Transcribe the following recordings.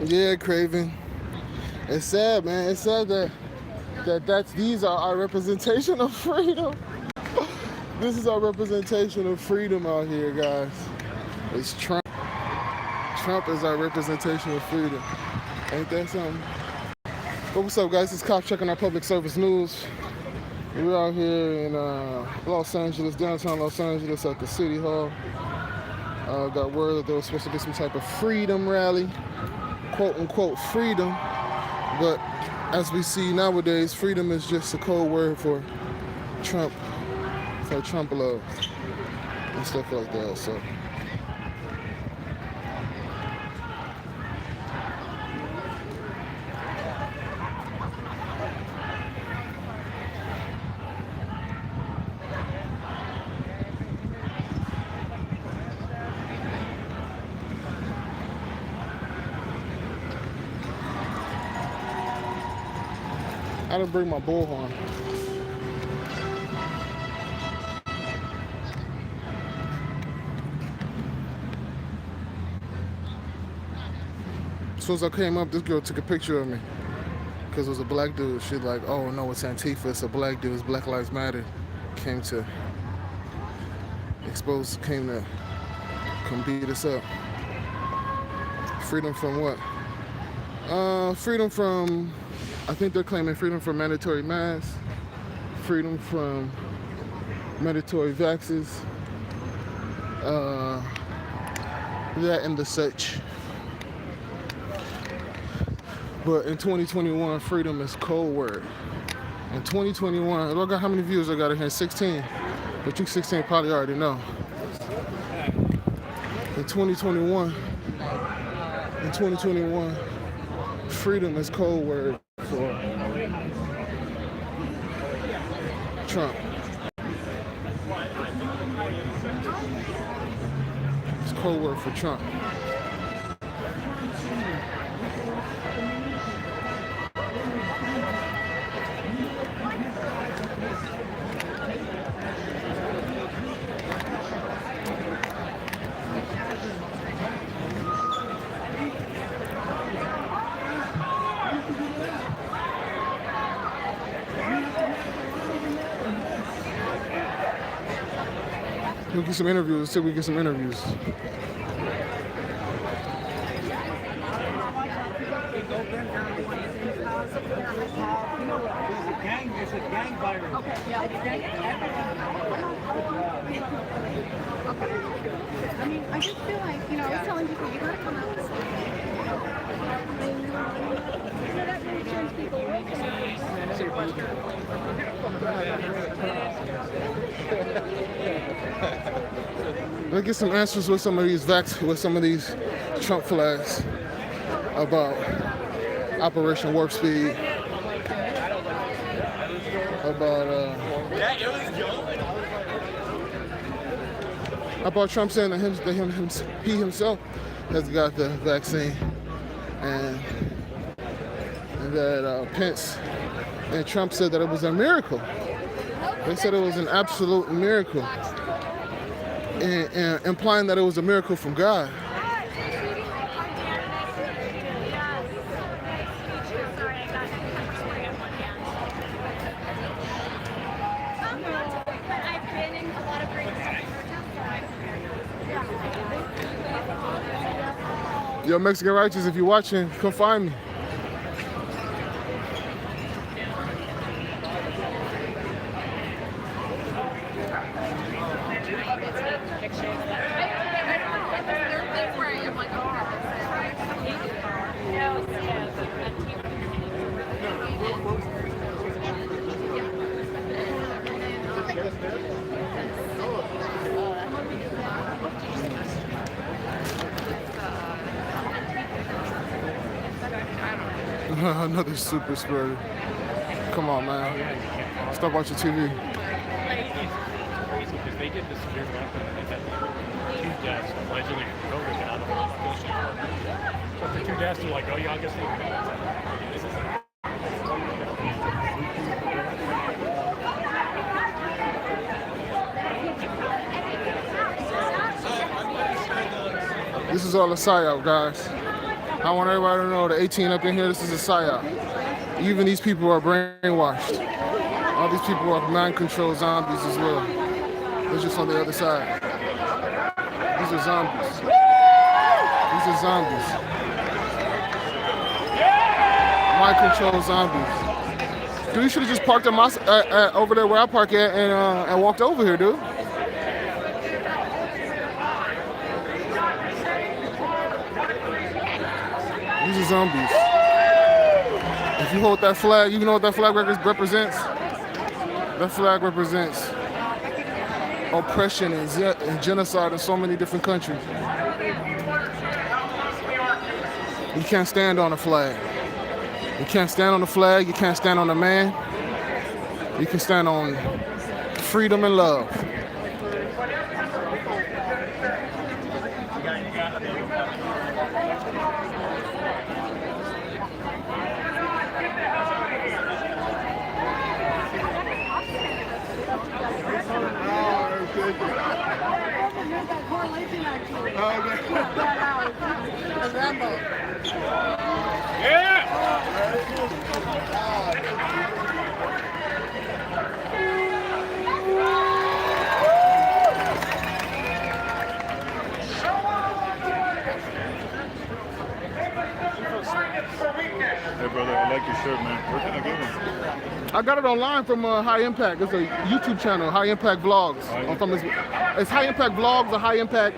Yeah, Craven. It's sad, man. It's sad that these are our representation of freedom. This is our representation of freedom out here, guys. It's Trump. Trump is our representation of freedom. Ain't that something? But what's up, guys? It's C.O.P.S checking our public service news. We're out here in Los Angeles, downtown Los Angeles at the City Hall. Got word that there was supposed to be some type of freedom rally, quote unquote freedom. But as we see nowadays, freedom is just a code word for Trump love and stuff like that. So. I didn't bring my bullhorn. As soon as I came up, this girl took a picture of me because it was a black dude. She's like, "Oh no, it's Antifa. It's a black dude. It's Black Lives Matter." Came to come beat us up. Freedom from what? Freedom from, I think they're claiming freedom from mandatory masks, freedom from mandatory vaxes, that and the such. But in 2021, freedom is code word. In 2021, look at how many views I got in here, 16. But you 16 probably already know. In 2021, freedom is code word for Trump. It's code word for Trump. We'll get some interviews. Let's see if we get some interviews. It's a gang virus. Okay, yeah. I mean, I just feel like, I was telling people, you gotta come out this way. That really turns people away from Let's get some answers with some of these Trump flags about Operation Warp Speed, about Trump saying that he himself has got the vaccine, and that Pence and Trump said that it was a miracle. They said it was an absolute miracle, and implying that it was a miracle from God. Yo, Mexican Righteous, if you're watching, come find me. Another super spreader. Come on, man. Stop watching TV. It's crazy because they did this severe weapon and they had 2 deaths allegedly from COVID out of the hospital. So for 2 deaths, they're like, oh, yeah, I guess they this is This is all a psyop, guys. I want everybody to know the 18 up in here, this is a psyop. Even these people are brainwashed. All these people are mind control zombies as well. They're just on the other side. These are zombies. These are zombies. Mind control zombies. Dude, you should have just parked at over there where I park at and walked over here, dude. These are zombies. If you hold that flag, you know what that flag represents? That flag represents oppression and genocide in so many different countries. You can't stand on a flag. You can't stand on the flag, you can't stand on a man. You can stand on freedom and love. Hey brother, I like your shirt, man. Where can I get one? I got it online from High Impact. It's a YouTube channel, High Impact Vlogs. It's High Impact Vlogs or High Impact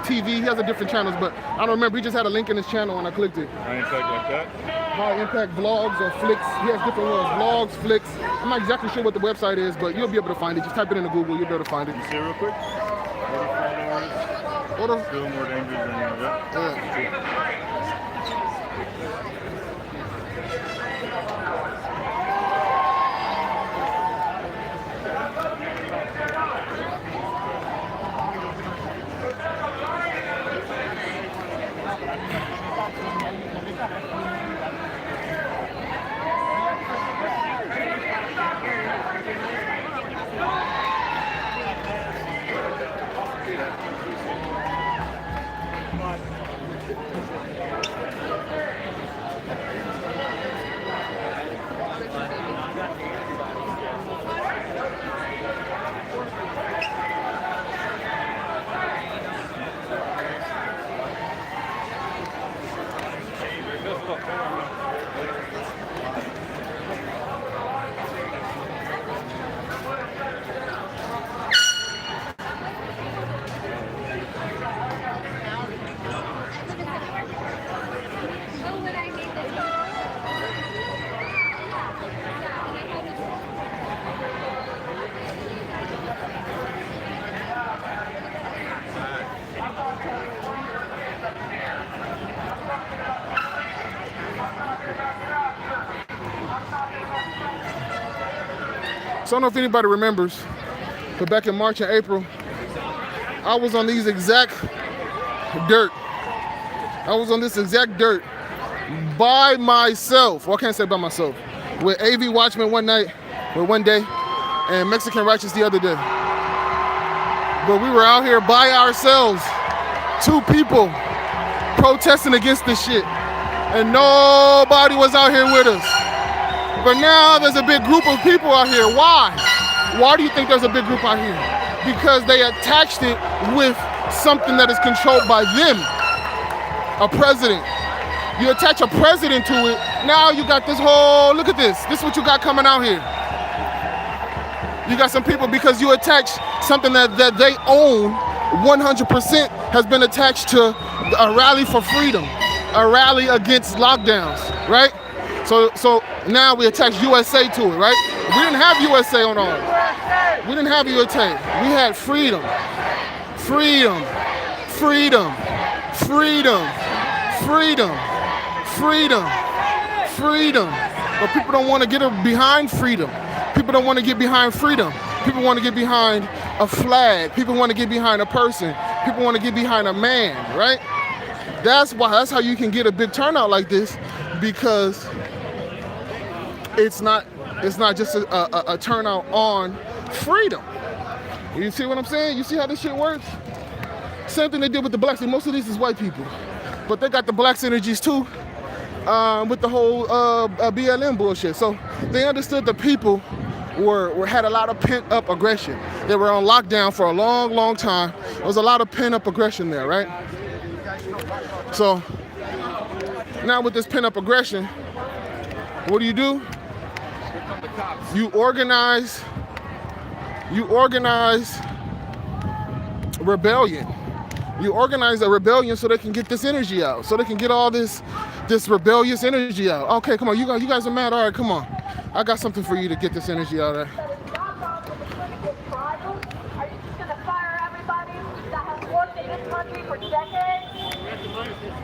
TV. He has a different channels, but I don't remember. He just had a link in his channel and I clicked it. High impact like that? High Impact Vlogs or Flicks. He has different ones. Vlogs, Flicks. I'm not exactly sure what the website is, but you'll be able to find it. Just type it into Google. You'll be able to find it. You see it real quick? Still more dangerous than you. Yeah. So I don't know if anybody remembers, but back in March and April, I was on these exact dirt. I was on this exact dirt by myself. Well, I can't say by myself. With AV Watchmen one day, and Mexican Righteous the other day. But we were out here by ourselves, 2 people protesting against this shit. And nobody was out here with us. But now there's a big group of people out here. Why? Why do you think there's a big group out here? Because they attached it with something that is controlled by them. A president. You attach a president to it, now you got this whole, look at this. This is what you got coming out here. You got some people, because you attach something that they own 100% has been attached to a rally for freedom, a rally against lockdowns, right? So now we attach USA to it, right? We didn't have USA on ours. We didn't have USA. We had freedom, freedom, freedom, freedom, freedom, freedom, freedom. But people don't want to get behind freedom. People don't want to get behind freedom. People want to get behind a flag. People want to get behind a person. People want to get behind a man, right? That's how you can get a big turnout like this, because it's not just a turnout on freedom. You see what I'm saying? You see how this shit works? Same thing they did with the blacks. And most of these is white people. but they got the black synergies too, with the whole BLM bullshit. So they understood the people had a lot of pent up aggression. They were on lockdown for a long, long time. There was a lot of pent up aggression there, right? So now with this pent up aggression, what do? You organize rebellion. You organize a rebellion so they can get this energy out, so they can get all this rebellious energy out. Okay, come on, you guys are mad. All right, come on. I got something for you to get this energy out of. Are you just going to fire everybody that has worked in this country for decades?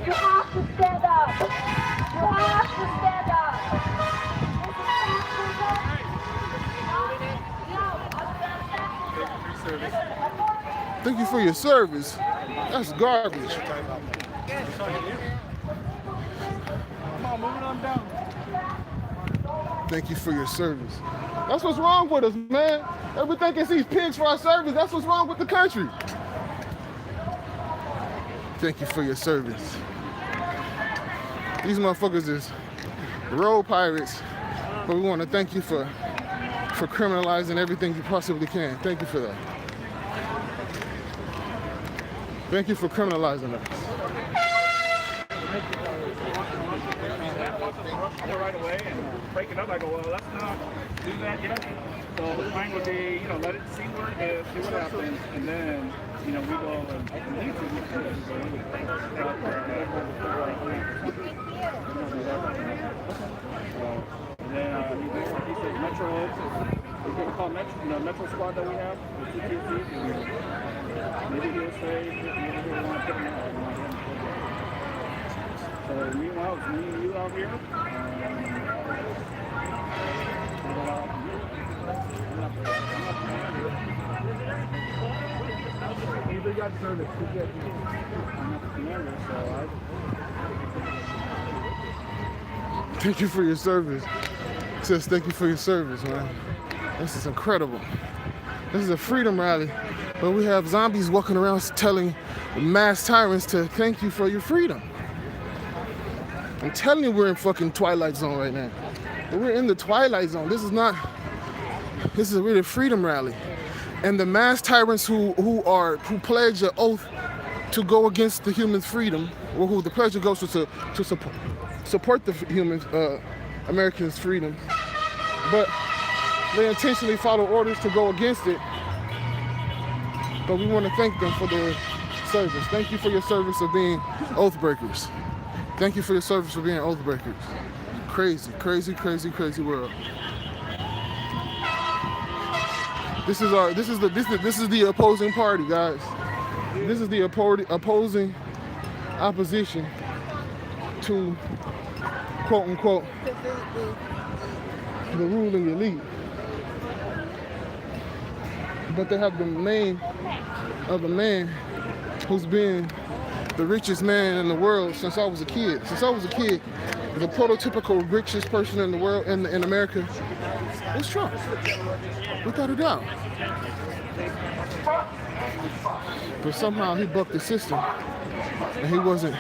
You have to stand up. You have to stand up. Thank you for your service. That's garbage. Thank you for your service. That's what's wrong with us, man. We think it's these pigs for our service. That's what's wrong with the country. Thank you for your service. These motherfuckers is road pirates, but we want to thank you for criminalizing everything you possibly can. Thank you for that. Thank you for criminalizing us. Right away and break it up. I go, well, let's not do that yet. So the plan would be, let it see where it is, see what happens, and then, we go and leave it. And then he said Metro, we're going to call Metro squad that we have, the CTC, maybe he'll say, maybe he'll want to put him out. So meanwhile, it's me and you out here. Thank you for your service. It says thank you for your service, man. This is incredible. This is a freedom rally, but we have zombies walking around telling mass tyrants to thank you for your freedom. I'm telling you, we're in fucking Twilight Zone right now. We're in the Twilight Zone. This is a really freedom rally. And the mass tyrants who pledge an oath to go against the human freedom, or who the pledge goes to support the humans, Americans' freedom, but they intentionally follow orders to go against it. But we want to thank them for their service. Thank you for your service of being oath breakers. Thank you for your service for being oath breakers. Crazy, crazy, crazy, crazy world. This is the opposing party, guys. This is the opposing opposition to, quote unquote, the ruling elite. But they have the name of a man who's been the richest man in the world since I was a kid. Since I was a kid, the prototypical richest person in the world, in America, was Trump, without a doubt. But somehow he bucked the system, and he wasn't.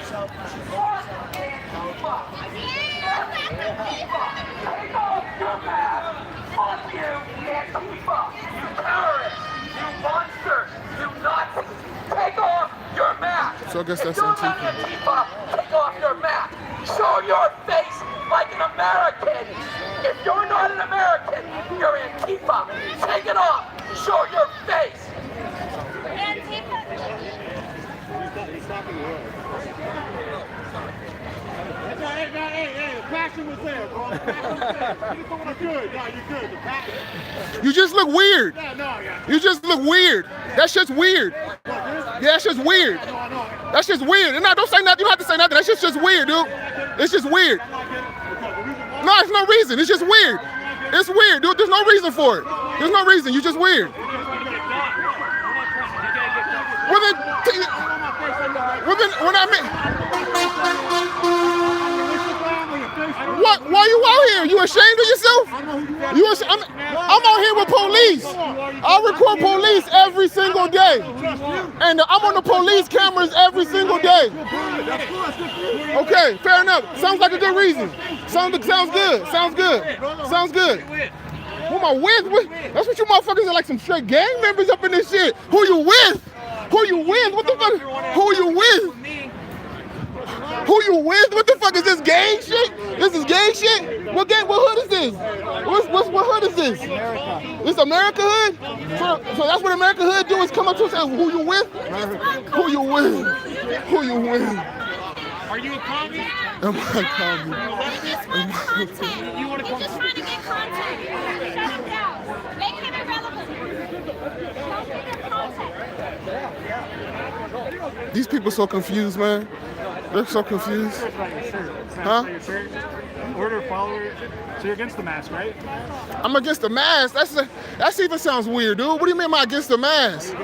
Take off your mask. So I guess that's Antifa. Take off your mask. Show your face like an American. If you're not an American, you're Antifa. Take it off. Show your face. Antifa. He's stopping the road. Hey, the passion was there, bro. The passion was there. You just don't want to do it. No, you're good. The passion. You just look weird. Yeah, no, yeah. You just look weird. That shit's weird. Yeah, that's just weird. That's just weird. No, don't say nothing. You don't have to say nothing. That shit's just weird, dude. It's just weird. No, it's no reason. It's just weird. It's weird, dude. There's no reason for it. There's no reason. You're just weird. When I mean, What? Why you out here? You ashamed of yourself? I'm out here with police. I record police every single day, and I'm on the police cameras every single day. Okay, fair enough. Sounds like a good reason. Sounds good. Sounds good. Sounds good. Who am I with? That's what you motherfuckers are, like some straight gang members up in this shit. Who you with? Who you with? What the fuck? Who you with? Who you with? What the fuck is this gang shit? This is gang shit? What gang? What hood is this? What hood is this? This America hood? So that's what America hood do, is come up to us and say, who you with? Who you with? Who you with? Are you a commie? Am I a commie? You want to come? He's just trying to get content. Shut him down. Make him irrelevant. Don't give him content. These people so confused, man. They're so confused. Huh? Order follower. So you're against the mask, right? I'm against the mask. That even sounds weird, dude. What do you mean am I against the mask?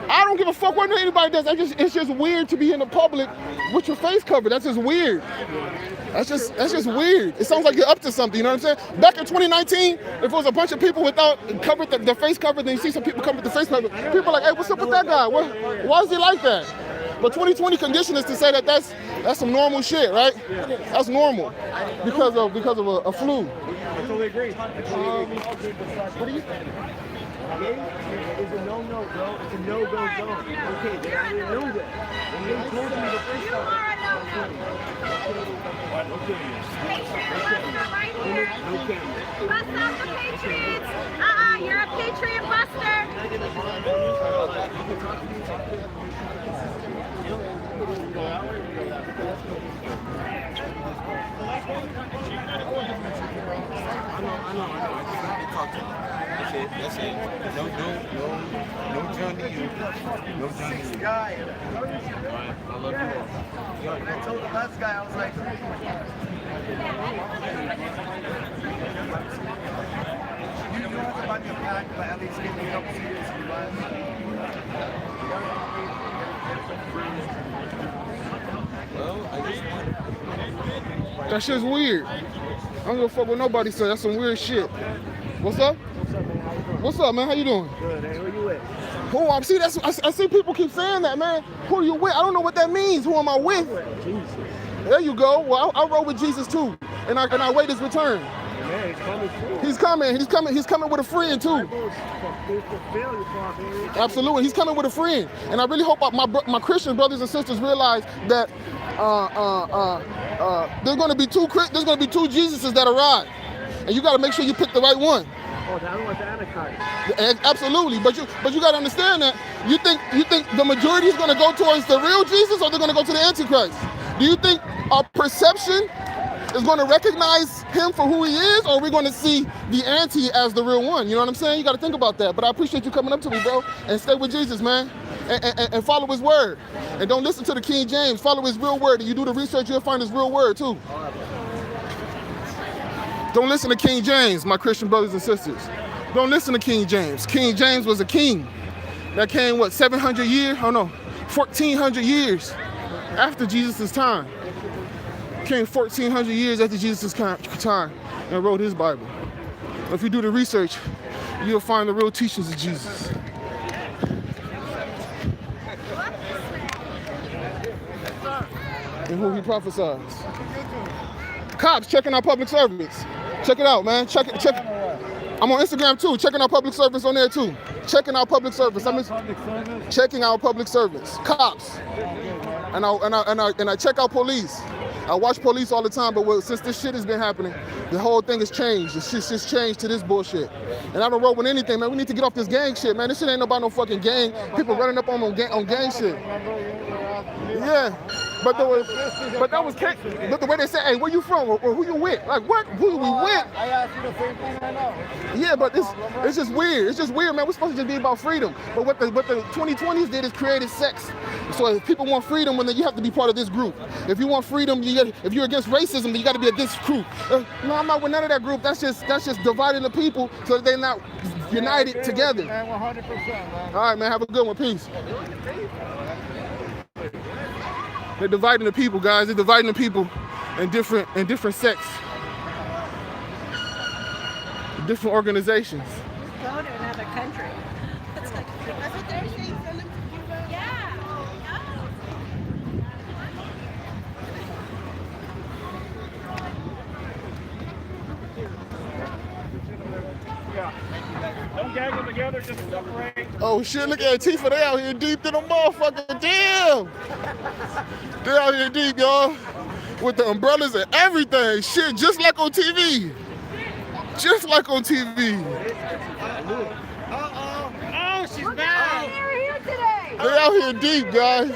I don't give a fuck what anybody does. It's just weird to be in the public with your face covered. That's just weird. That's just weird. It sounds like you're up to something, you know what I'm saying? Back in 2019, if it was a bunch of people without covered their face covered, then you see some people covered the face covered, people are like, hey, what's up with that guy? Why is he like that? But 2020 condition is to say that that's some normal shit, right? That's normal because of a flu. I totally agree. What do you think? Is a no-no, bro. It's a no-go zone. Okay, they already know that. And they told me the first You are a no-no. Okay. Bust out the Patriots. You're a Patriot buster. That's it. No Johnny you. No Johnny you. Guy. I love you. I told the last guy, I was like, you don't have to buy me a pack, but at least give me a couple series in your life. Well, I just want. That shit's weird. I don't give a fuck what nobody said. That's some weird shit. What's up? What's up, man? How you doing? Good, hey, who you with? Who? I see people keep saying that, man. Who are you with? I don't know what that means. Who am I with? Jesus. There you go. Well, I roll with Jesus too, and I wait his return. Man, he's coming through. He's coming with a friend too. Absolutely, he's coming with a friend, and I really hope my Christian brothers and sisters realize that there's going to be two Jesuses that arrive, and you got to make sure you pick the right one. Oh, that was the Antichrist. Absolutely, but you got to understand that you think the majority is going to go towards the real Jesus, or they're going to go to the Antichrist? Do you think our perception is going to recognize him for who he is, or are we going to see the anti as the real one? You know what I'm saying? You got to think about that. But I appreciate you coming up to me, bro, and stay with Jesus, man, and follow his word, and don't listen to the King James. Follow his real word, and you do the research, you'll find his real word too. Don't listen to King James, my Christian brothers and sisters. Don't listen to King James. King James was a king that came, 700 years? Oh no, 1,400 years after Jesus' time. Came 1,400 years after Jesus' time and wrote his Bible. If you do the research, you'll find the real teachings of Jesus. And who he prophesies. Cops checking our public servants. Check it out, man. Check. I'm on Instagram too. Checking our public servants on there too. Checking our public servants. Checking our public servants. Cops. And I check out police. I watch police all the time, but since this shit has been happening, the whole thing has changed. The shit's just changed to this bullshit. And I don't roll with anything, man. We need to get off this gang shit, man. This shit ain't about no fucking gang. People running up on gang shit. Yeah. But the way they say, hey, where you from or who you with? Like, what? Who we with? I asked you the same thing I know. Yeah, but it's just weird. It's just weird, man. We're supposed to just be about freedom. But what the 2020s did is created sex. So if people want freedom, then you have to be part of this group. If you want freedom, if you're against racism, then you got to be against this group. No, I'm not with none of that group. That's just dividing the people so that they're not united together. Man, 100%, man. All right, man. Have a good one. Peace. They're dividing the people, guys. They're dividing the people in different sects. different organizations. Go to another country. That's what they're saying. Send them to Cuba. Yeah. Don't gag them together, just separate. Oh shit, look at Tifa, they out here deep in the motherfucker, damn! They out here deep, y'all. With the umbrellas and everything, shit, just like on TV. Just like on TV. Oh, she's back. They're here today. They out here deep, guys.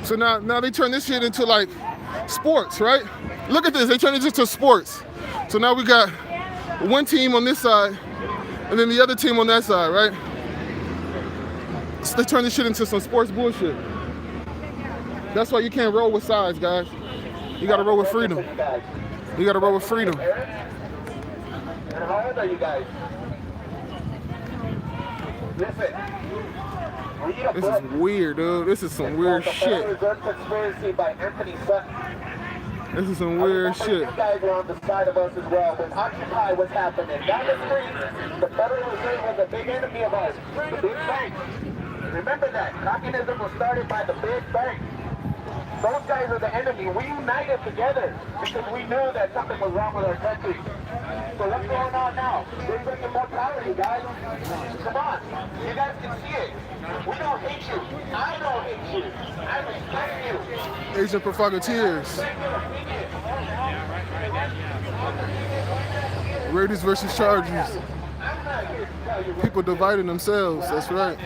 So now they turn this shit into like sports, right? Look at this, they turn it into sports. So now we got one team on this side and then the other team on that side, right? So they turn this shit into some sports bullshit. That's why you can't roll with sides, guys. You gotta roll with freedom. You gotta roll with freedom. And how old are you guys? Listen. This is weird, dude. This is some weird shit. Conspiracy by Anthony Sutton. This is some weird shit. You guys are on the side of us as well. When Occupy was happening, that was free. The Federal Reserve was a big enemy of ours. The big banks. Remember that. Communism was started by the big banks. Those guys are the enemy. We united together because we knew that something was wrong with our country. So what's going on now? They're bringing more power, you guys. Come on. You guys can see it. We don't hate you. I don't hate you. I respect you. Asian provocateurs. Raiders versus Chargers. People dividing themselves, that's right.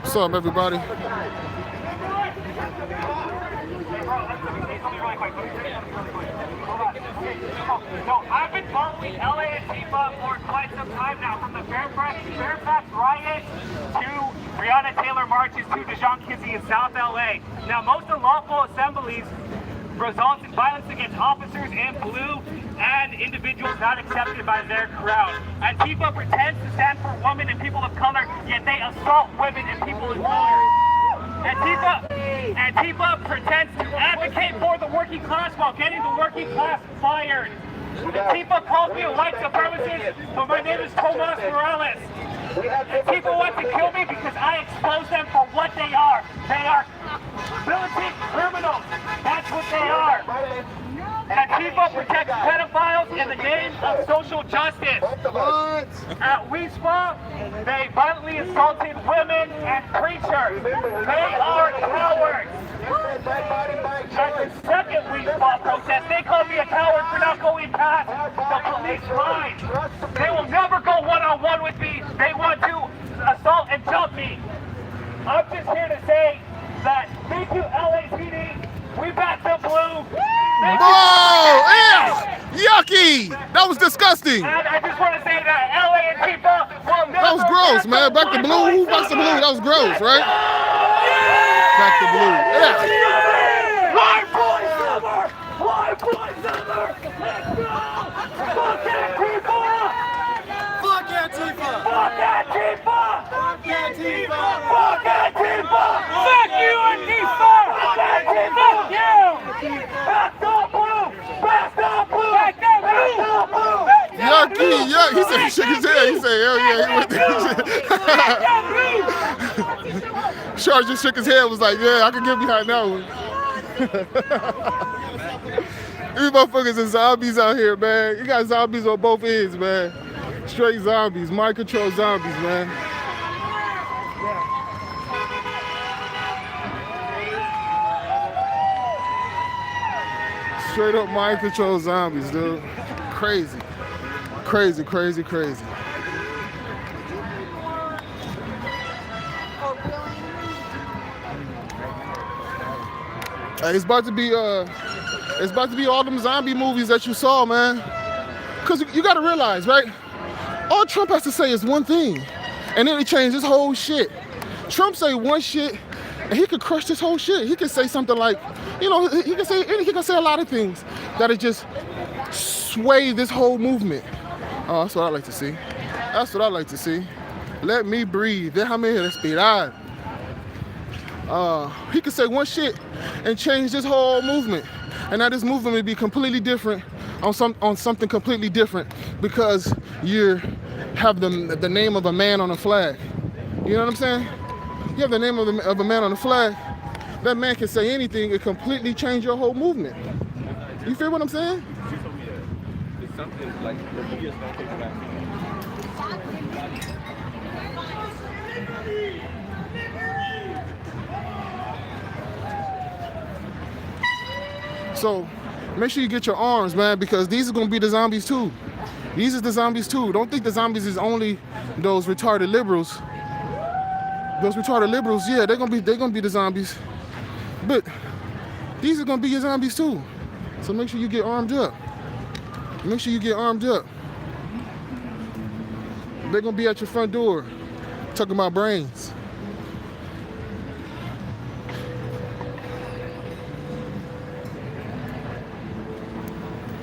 What's up, everybody? No, I've been following LA Antifa for quite some time now, from the Fairfax riot to Breonna Taylor marches to Dijon Kizzee in South LA. Now, most unlawful assemblies results in violence against officers and blue and individuals not accepted by their crowd. Antifa pretends to stand for women and people of color, yet they assault women and people of color. Antifa pretends to advocate for the working class while getting the working class fired. Antifa calls me a white supremacist, but my name is Tomas Morales. Antifa wants to kill me because I expose them for what they are. They are militant criminals. That's what they are. Antifa protects pedophiles in the name of social justice. At WeSpa, they violently assaulted women and preachers. They are cowards. At the second WeSpa protest, they called me a coward for not going past the police line. They will never go one-on-one with me. They want to assault and jump me. I'm just here to say that thank you, LAPD. We back the blue. Oh, yucky! That was disgusting. And I just want to say that LA Antifa will never. That was gross, man. Back to blue. Who backs the blue? That was gross, right? Back to blue. Yeah. White boy summer! White boy summer! Let's go! Fuck Antifa! Fuck Antifa! Fuck Antifa! Fuck Antifa! Fuck Antifa! Fuck you, Antifa! Fuck Antifa! Fuck you! Back the blue! Back the blue! Back the blue! Yucky, yuck. He said he shook his head. He said, hell yeah, he went there. Charles just shook his head, was like, yeah, I can get behind that one. These motherfuckers are zombies out here, man. You got zombies on both ends, man. Straight zombies, mind control zombies, man. Straight up mind control zombies, dude. Crazy. Crazy, crazy, crazy. It's about to be all them zombie movies that you saw, man. Cause you gotta realize, right? All Trump has to say is one thing, and then he changed his whole shit. Trump say one shit, and he could crush this whole shit. He could say something like, you know, he can say a lot of things that'll just sway this whole movement. Oh, that's what I like to see. That's what I like to see. Let me breathe. Déjame respirar. He could say one shit and change this whole movement, and now this movement would be completely different on something completely different because you have the name of a man on a flag. You know what I'm saying? You have the name of a man on the flag. That man can say anything and completely change your whole movement. You feel what I'm saying? It's something like the media don't take back. So make sure you get your arms, man, because these are gonna be the zombies too. These are the zombies too. Don't think the zombies is only those retarded liberals. Those retarded liberals, yeah, they're gonna be the zombies. But these are gonna be your zombies too. So make sure you get armed up. Make sure you get armed up. They're gonna be at your front door, talking about brains.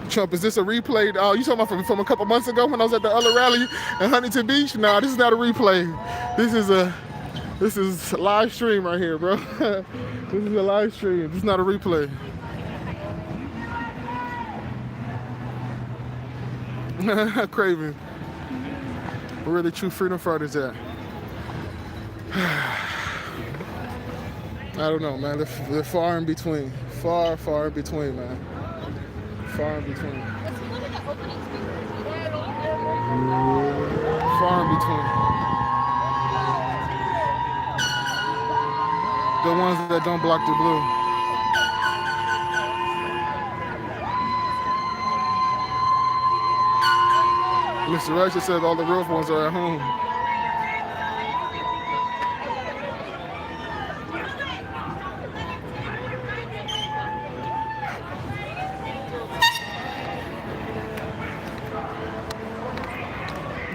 Trump, is this a replay? Oh, you talking about from a couple months ago when I was at the LBRY in Huntington Beach? No, this is not a replay. This is a live stream right here, bro. This is a live stream. This is not a replay. Craven. Where the true freedom fighters at? I don't know, man. They're far in between. Far in between, man. Far in between. Far in between. The ones that don't block the blue. Mr. Russia says all the real ones are at home.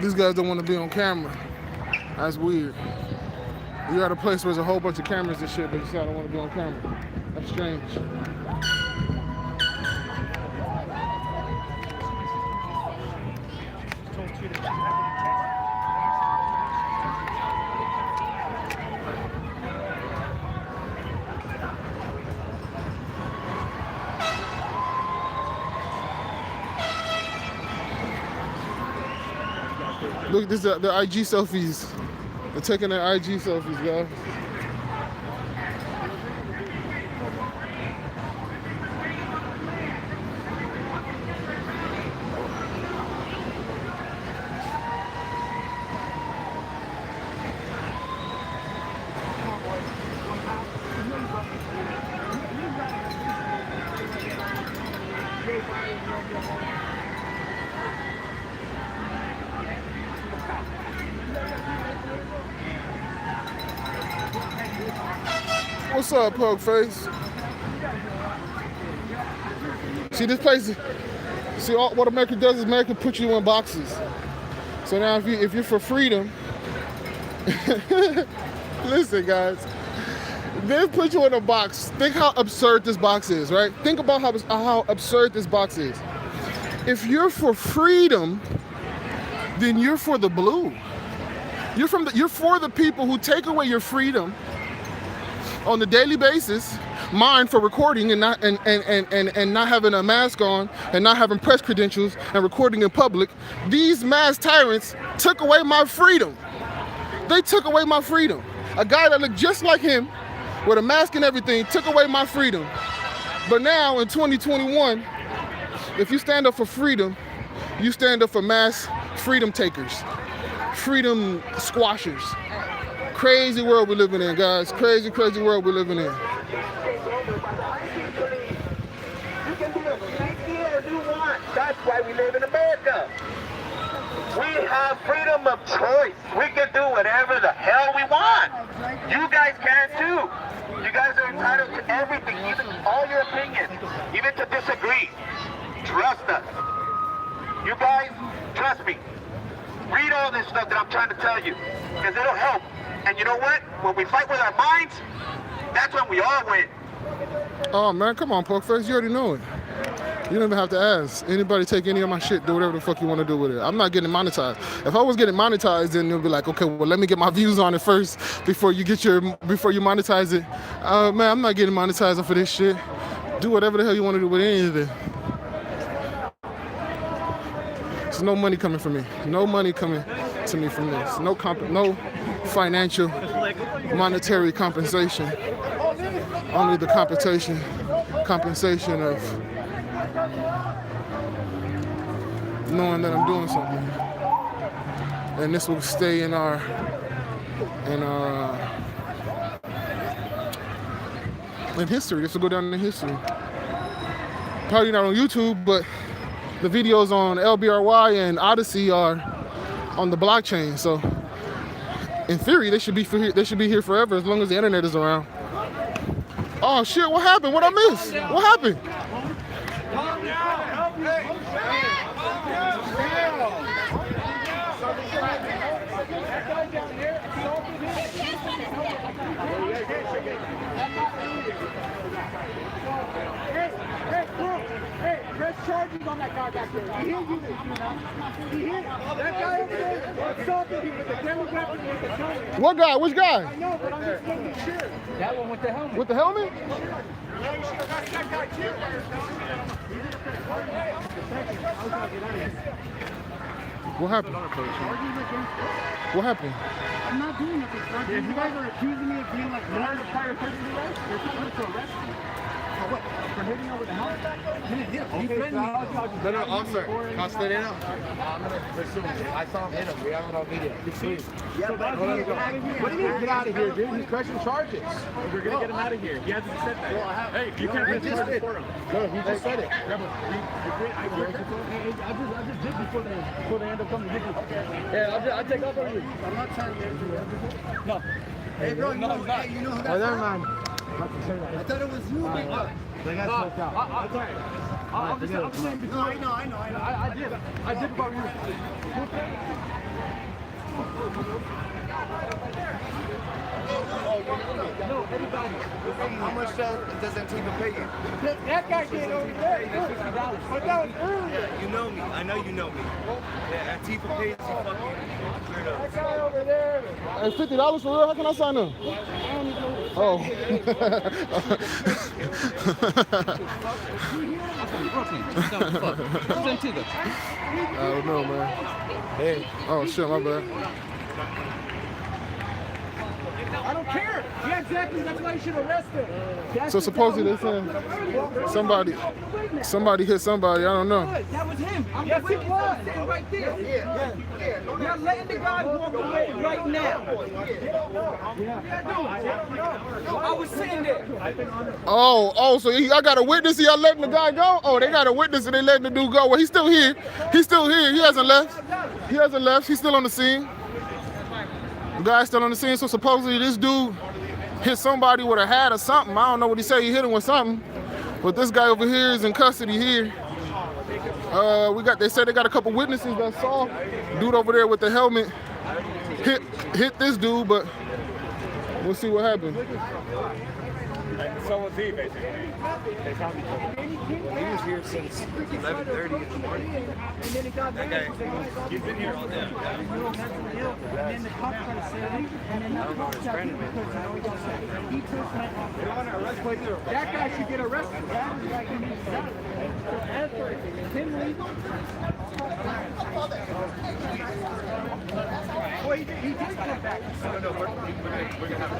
These guys don't want to be on camera. That's weird. You're at a place where there's a whole bunch of cameras and shit, but you say I don't want to be on camera. That's strange. Look, this is the IG selfies. They're taking their IG selfies, guys. What's up, pug face? See, this place, see, what America does is America puts you in boxes. So now if you're for freedom, listen, guys, they put you in a box. Think how absurd this box is, right? Think about how absurd this box is. If you're for freedom, then you're for the blue. You're for the people who take away your freedom on a daily basis, mine for recording and not having a mask on and not having press credentials and recording in public. These mass tyrants took away my freedom. They took away my freedom. A guy that looked just like him with a mask and everything took away my freedom. But now in 2021, if you stand up for freedom, you stand up for mass freedom takers, freedom squashers. Crazy world we're living in, guys. Crazy, crazy world we're living in. You can be as sneaky as you want. That's why we live in America. We have freedom of choice. We can do whatever the hell we want. You guys can too. You guys are entitled to everything, even all your opinions, even to disagree. Trust us. You guys, trust me. Read all this stuff that I'm trying to tell you, because it'll help. And you know what? When we fight with our minds, that's when we all win. Oh man, come on, Pokeface, you already know it. You don't even have to ask. Anybody take any of my shit, do whatever the fuck you want to do with it. I'm not getting monetized. If I was getting monetized, then you'll be like, okay, well, let me get my views on it first before you monetize it. Man, I'm not getting monetized off of this shit. Do whatever the hell you want to do with anything. There's no money coming from me. No money coming to me from this. No financial, monetary compensation. Only the compensation of knowing that I'm doing something, and this will stay in history. This will go down in history. Probably not on YouTube, but the videos on LBRY and Odyssey are on the blockchain. So, in theory, they should be here forever as long as the internet is around. Oh shit! What happened? What I missed? What happened? Press charges on that guy back there. He hit you. He hit that guy over there. Assaulted him with the Democrat with the helmet. What guy? Which guy? I know, but I'm just making sure. That one with the helmet. With the helmet? What happened? What happened? I'm not doing nothing, sir. If you guys are accusing me of being like not a prior person, you're supposed to arrest me. For what? For hitting over the helmet? He threatened me. No, officer. Constantly now. I'm going to pursue him. I saw him hit him. We have it on video. Please. Yeah, what do you mean get out of here, dude? He's pressing charges. We're going to get him out of here. He hasn't said that. Hey, you can't press charges for him. No, he just said it. I just did before they end up coming to get me. Yeah, I'll take off on you. I'm not trying to get you. No. Hey, bro, you know who that is? Never mind. I thought it was you. They got smoked out. I'm just saying before. No, I know. I did about you. No, everybody. How much does Antigua pay you? That guy came over there. $50. But that was earlier. You know me. I know you know me. Yeah, Antigua pays you fucking. That guy over there. Hey, $50 for real? How can I sign up? Oh. I don't know, man. Hey. Oh shit, my bad. I don't care. Yeah, exactly. That's why you should arrest him. So supposedly they're saying somebody hit somebody. I don't know. That was him. Yes, it was. Right there. Yeah. You're letting the guy walk away right now. I was sitting there. Oh, so I got a witness. Y'all letting the guy go? Oh, they got a witness and they letting the dude go. Well, he's still here. He hasn't left. He's still on the scene. The guy's still on the scene. So supposedly this dude hit somebody with a hat or something. I don't know what he said. He hit him with something. But this guy over here is in custody here. They said they got a couple witnesses that saw dude over there with the helmet hit this dude, but we'll see what happens. So was he, basically. They found each other. He was here since 11:30 in the morning. That guy, he's been here all day. And then the cops try to say it, and then the cops got him because he took my that guy should get arrested. That is like him legal. Well, he did come back. No, we're gonna have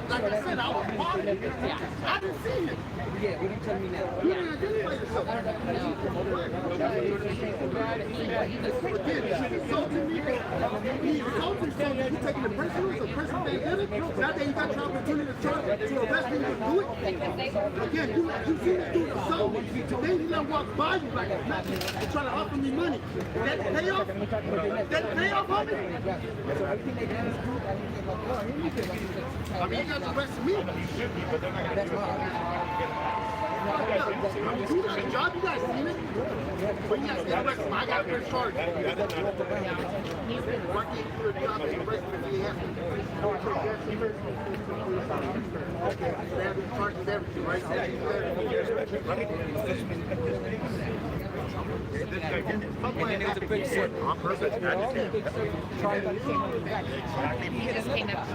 Like I said, I was part of it. I didn't see him. Yeah, what are you telling me now? You didn't identify yourself. He insulted me. He insulted something. You taking it personal? It's a personal thing. Now that you got your opportunity to arrest me, you do it. Again, you see this dude assault me. Then he let walk by you like it's nothing. They're trying to offer me money. That payoff? That payoff, homie? I mean, you got to arrest me. I'm doing my job, you guys seen it? But you guys get arrested. I got to charge. He's been working for a job and arrested me. They have been charged with everything, right? And it was a big shit on purpose. He just came up.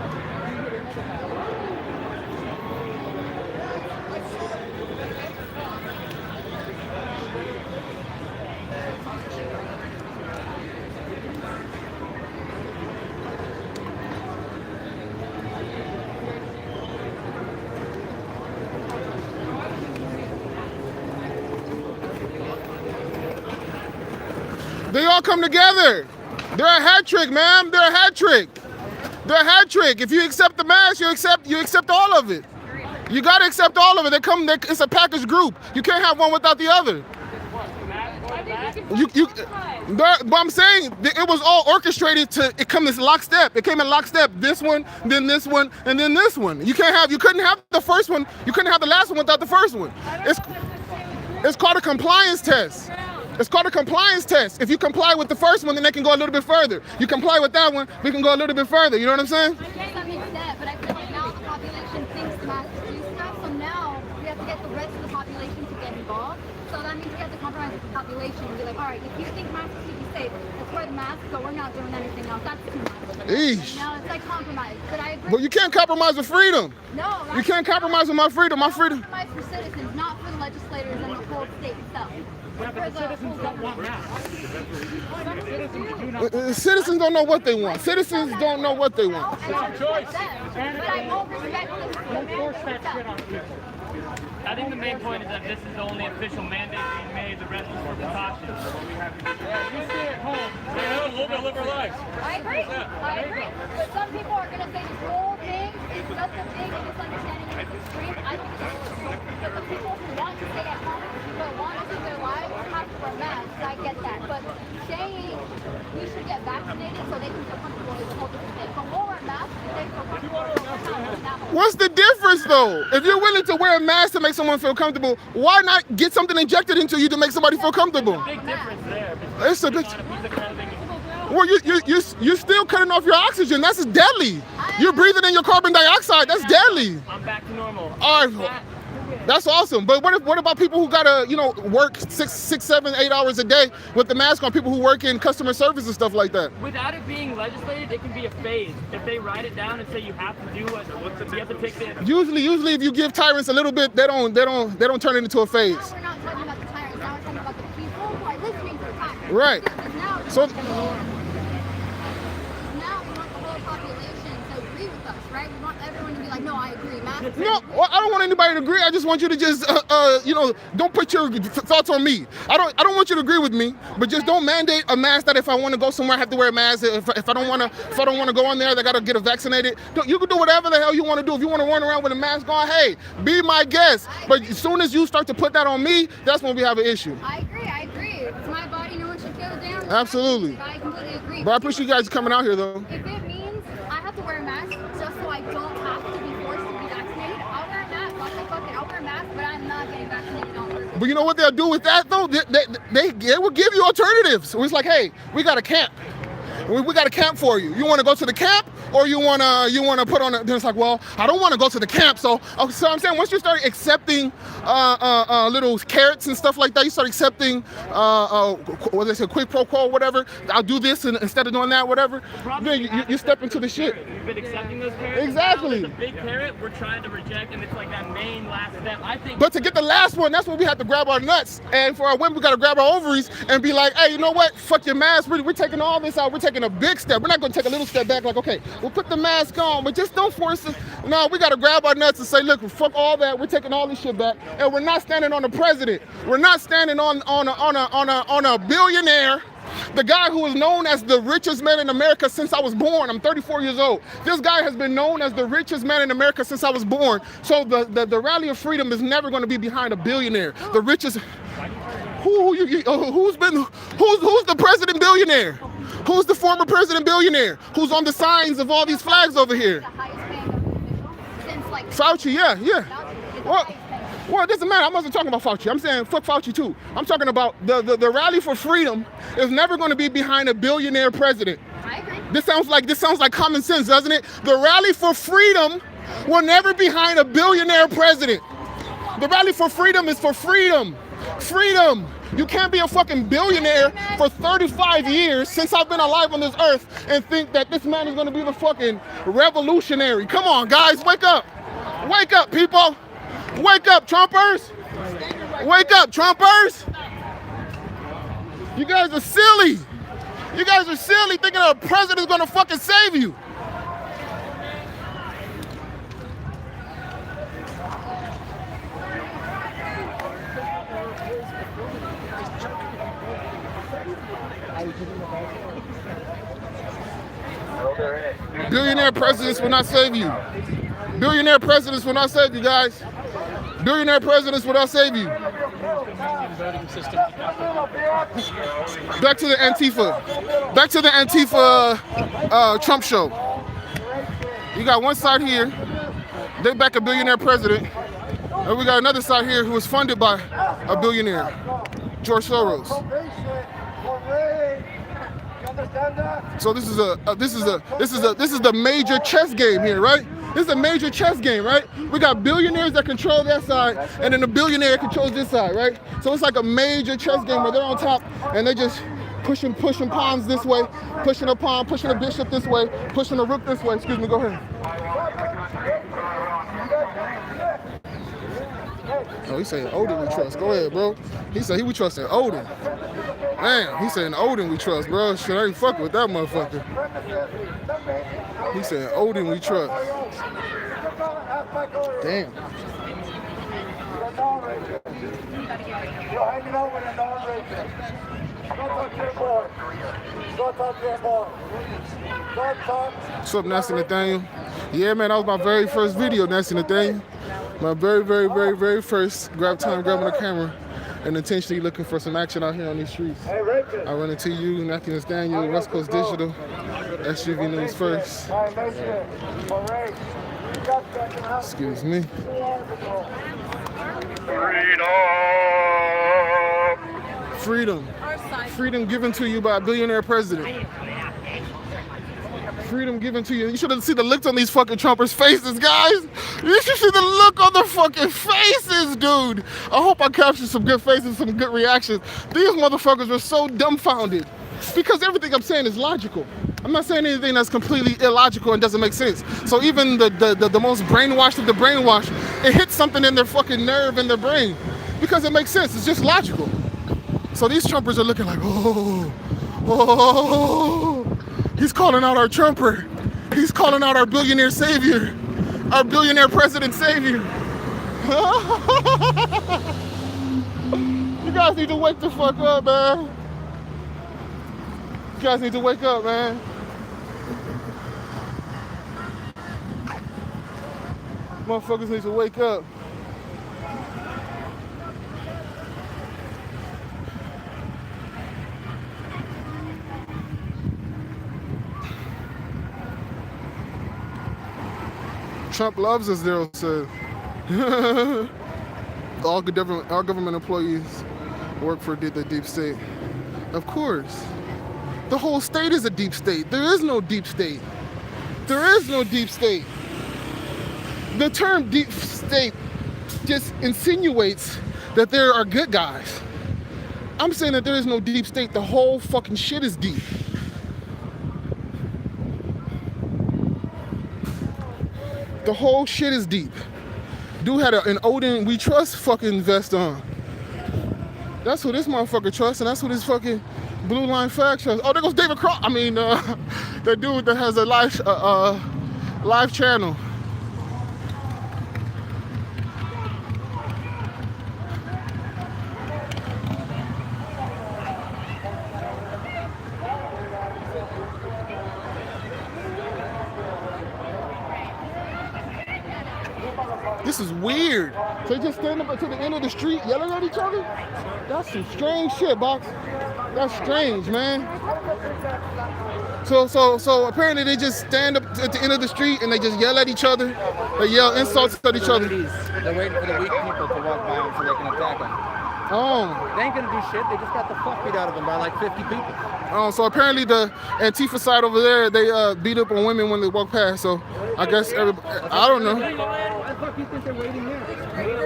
They all come together. They're a hat trick, man. They're a hat trick. They're a hat trick. If you accept the mask, you accept all of it. You gotta accept all of it. It's a package group. You can't have one without the other. But I'm saying it was all orchestrated it come in lockstep. It came in lockstep. This one, then this one, and then this one. You couldn't have the first one. You couldn't have the last one without the first one. It's called a compliance test. It's called a compliance test. If you comply with the first one, then they can go a little bit further. You comply with that one, we can go a little bit further. You know what I'm saying? Yes, that makes sense, but I feel like now the population thinks the masks do stuff, so now we have to get the rest of the population to get involved. So that means we have to compromise with the population and be like, all right, if you think masks keep you safe, let's wear the mask, but we're not doing anything else. That's too much. Eesh. Now it's like compromise, but I agree. But you can't compromise with freedom. No, you can't compromise with my freedom. My freedom. Compromise for citizens, not for the legislators and the whole state itself. Citizens don't want masks. Citizens don't know what they want. Citizens don't know what they want. It's your choice. But I won't respect this. Don't force that shit on people. I think the main point is that this is the only official mandate being made. The rest is for precaution. You stay at home. Stay at home, live our lives. I agree. I agree. But some people are going to say this whole thing is just a big misunderstanding and it's extreme. I think it's because the people who want to stay at home but want to live their lives have to wear masks. I get that. But saying we should get vaccinated so they can feel comfortable is a whole different thing. But we'll wear masks so they feel comfortable. What's the difference though? If you're willing to wear a mask to make someone feel comfortable, why not get something injected into you to make somebody feel comfortable? Big difference there. It's a big. Well, you're still cutting off your oxygen. That's deadly. You're breathing in your carbon dioxide. That's deadly. I'm back to normal. All right. That's awesome. But what about people who gotta, work 6, 7, 8 hours a day with the mask on? People who work in customer service and stuff like that. Without it being legislated, it can be a phase. If they write it down and say you have to do what you have to take the. Usually, if you give tyrants a little bit, they don't turn it into a phase. Now we're not talking about the tyrants. Now we're talking about the people who are listening to the tyrants. Right. So. Now we want the whole population to agree with us, right? We want everyone to be like, no, I agree. Masks. No, I don't want anybody to agree. I just want you to just, don't put your thoughts on me. I don't want you to agree with me, but just don't mandate a mask that if I want to go somewhere, I have to wear a mask. If I don't want to go on there, they got to get vaccinated. You can do whatever the hell you want to do. If you want to run around with a mask on, hey, be my guest. But as soon as you start to put that on me, that's when we have an issue. I agree. It's my body. No one should feel down. Absolutely. I completely agree. But I appreciate you guys coming out here, though. If it means I have to wear a mask just so I don't have to be forced to be vaccinated, I'll wear a mask. I'll wear a mask, but I'm not getting vaccinated on purpose. But you know what they'll do with that, though? They will give you alternatives. So it's like, hey, we got a camp. We got a camp for you. You want to go to the camp or you wanna put on. Then it's like, well, I don't want to go to the camp. So I'm saying once you start accepting little carrots and stuff like that, you start accepting what they say, quid pro quo, whatever. I'll do this and instead of doing that, whatever. Then you step into the shit. You've been accepting those carrots. Exactly. The big carrot we're trying to reject, and it's like that main last step. I think. But to get the last one, that's when we have to grab our nuts. And for our women, we got to grab our ovaries and be like, hey, you know what? Fuck your mask. We're taking all this out. We're taking a big step. We're not going to take a little step back like, okay, we'll put the mask on, but just don't force it. No, we got to grab our nuts and say, look, fuck all that. We're taking all this shit back. And we're not standing on the president. We're not standing on a billionaire. The guy who is known as the richest man in America since I was born. I'm 34 years old. This guy has been known as the richest man in America since I was born. So the rally of freedom is never going to be behind a billionaire. The richest. Who's the president billionaire? Who's the former president billionaire? Who's on the signs of all these flags over here? Fauci, yeah. Well, it doesn't matter. I'm not talking about Fauci. I'm saying fuck Fauci too. I'm talking about the rally for freedom is never going to be behind a billionaire president. I agree. This sounds like common sense, doesn't it? The rally for freedom will never be behind a billionaire president. The rally for freedom is for freedom. Freedom. You can't be a fucking billionaire for 35 years since I've been alive on this earth and think that this man is going to be the fucking revolutionary. Come on, guys, wake up. Wake up, people. Wake up, Trumpers! Wake up, Trumpers! You guys are silly. You guys are silly thinking a president's gonna fucking save you. Billionaire presidents will not save you. Billionaire presidents will not save you, guys. Billionaire presidents will not save you. Back to the Antifa. Back to the Antifa Trump show. You got one side here, they back a billionaire president, and we got another side here who is funded by a billionaire, George Soros. So this is the major chess game here, right? This is a major chess game, right? We got billionaires that control that side, and then the billionaire controls this side, right? So it's like a major chess game where they're on top, and they just pushing pawns this way, pushing a pawn, pushing a bishop this way, pushing a rook this way. Excuse me, go ahead. Oh, he's saying Odin we trust. Go ahead, bro. He said he would trust in Odin. Man, he's saying Odin we trust, bro. Shit, I ain't fucking with that motherfucker. He said Odin we trust. Damn. What's up, Nasty Nathaniel? Yeah, man, that was my very first video, Nasty Nathaniel. My very first grabbing the camera and intentionally looking for some action out here on these streets. I run into you, Nasty Nathaniel, West Coast Digital, SUV News First. Excuse me. Freedom. Freedom given to you by a billionaire president. Freedom given to you. You should have seen the looks on these fucking Trumpers' faces, guys. You should see the look on the fucking faces, dude. I hope I captured some good faces, some good reactions. These motherfuckers were so dumbfounded because everything I'm saying is logical. I'm not saying anything that's completely illogical and doesn't make sense. So even the most brainwashed of the brainwashed, it hits something in their fucking nerve in their brain because it makes sense. It's just logical. So these Trumpers are looking like, oh, he's calling out our Trumper. He's calling out our billionaire savior, our billionaire president savior. You guys need to wake the fuck up, man. You guys need to wake up, man. Motherfuckers need to wake up. Trump loves us, Daryl said. All government employees work for the deep state. Of course. The whole state is a deep state. There is no deep state. There is no deep state. The term deep state just insinuates that there are good guys. I'm saying that there is no deep state. The whole fucking shit is deep. The whole shit is deep. Dude had an Odin We Trust fucking vest on. That's who this motherfucker trusts, and that's who this fucking Blue Line Flag trusts. Oh, there goes David Cross. I mean, that dude that has a live channel. This is weird. So they just stand up to the end of the street yelling at each other? That's some strange shit, Box. That's strange, man. So apparently they just stand up at the end of the street and they just yell at each other. They yell insults at each other. They're waiting for the weak people to walk by them so they can attack them. Oh. They ain't gonna do shit. They just got the fuck beat out of them by like 50 people. Oh, so apparently the Antifa side over there, they beat up on women when they walk past. So I guess everybody, I don't know. Why the fuck do you think they're waiting here?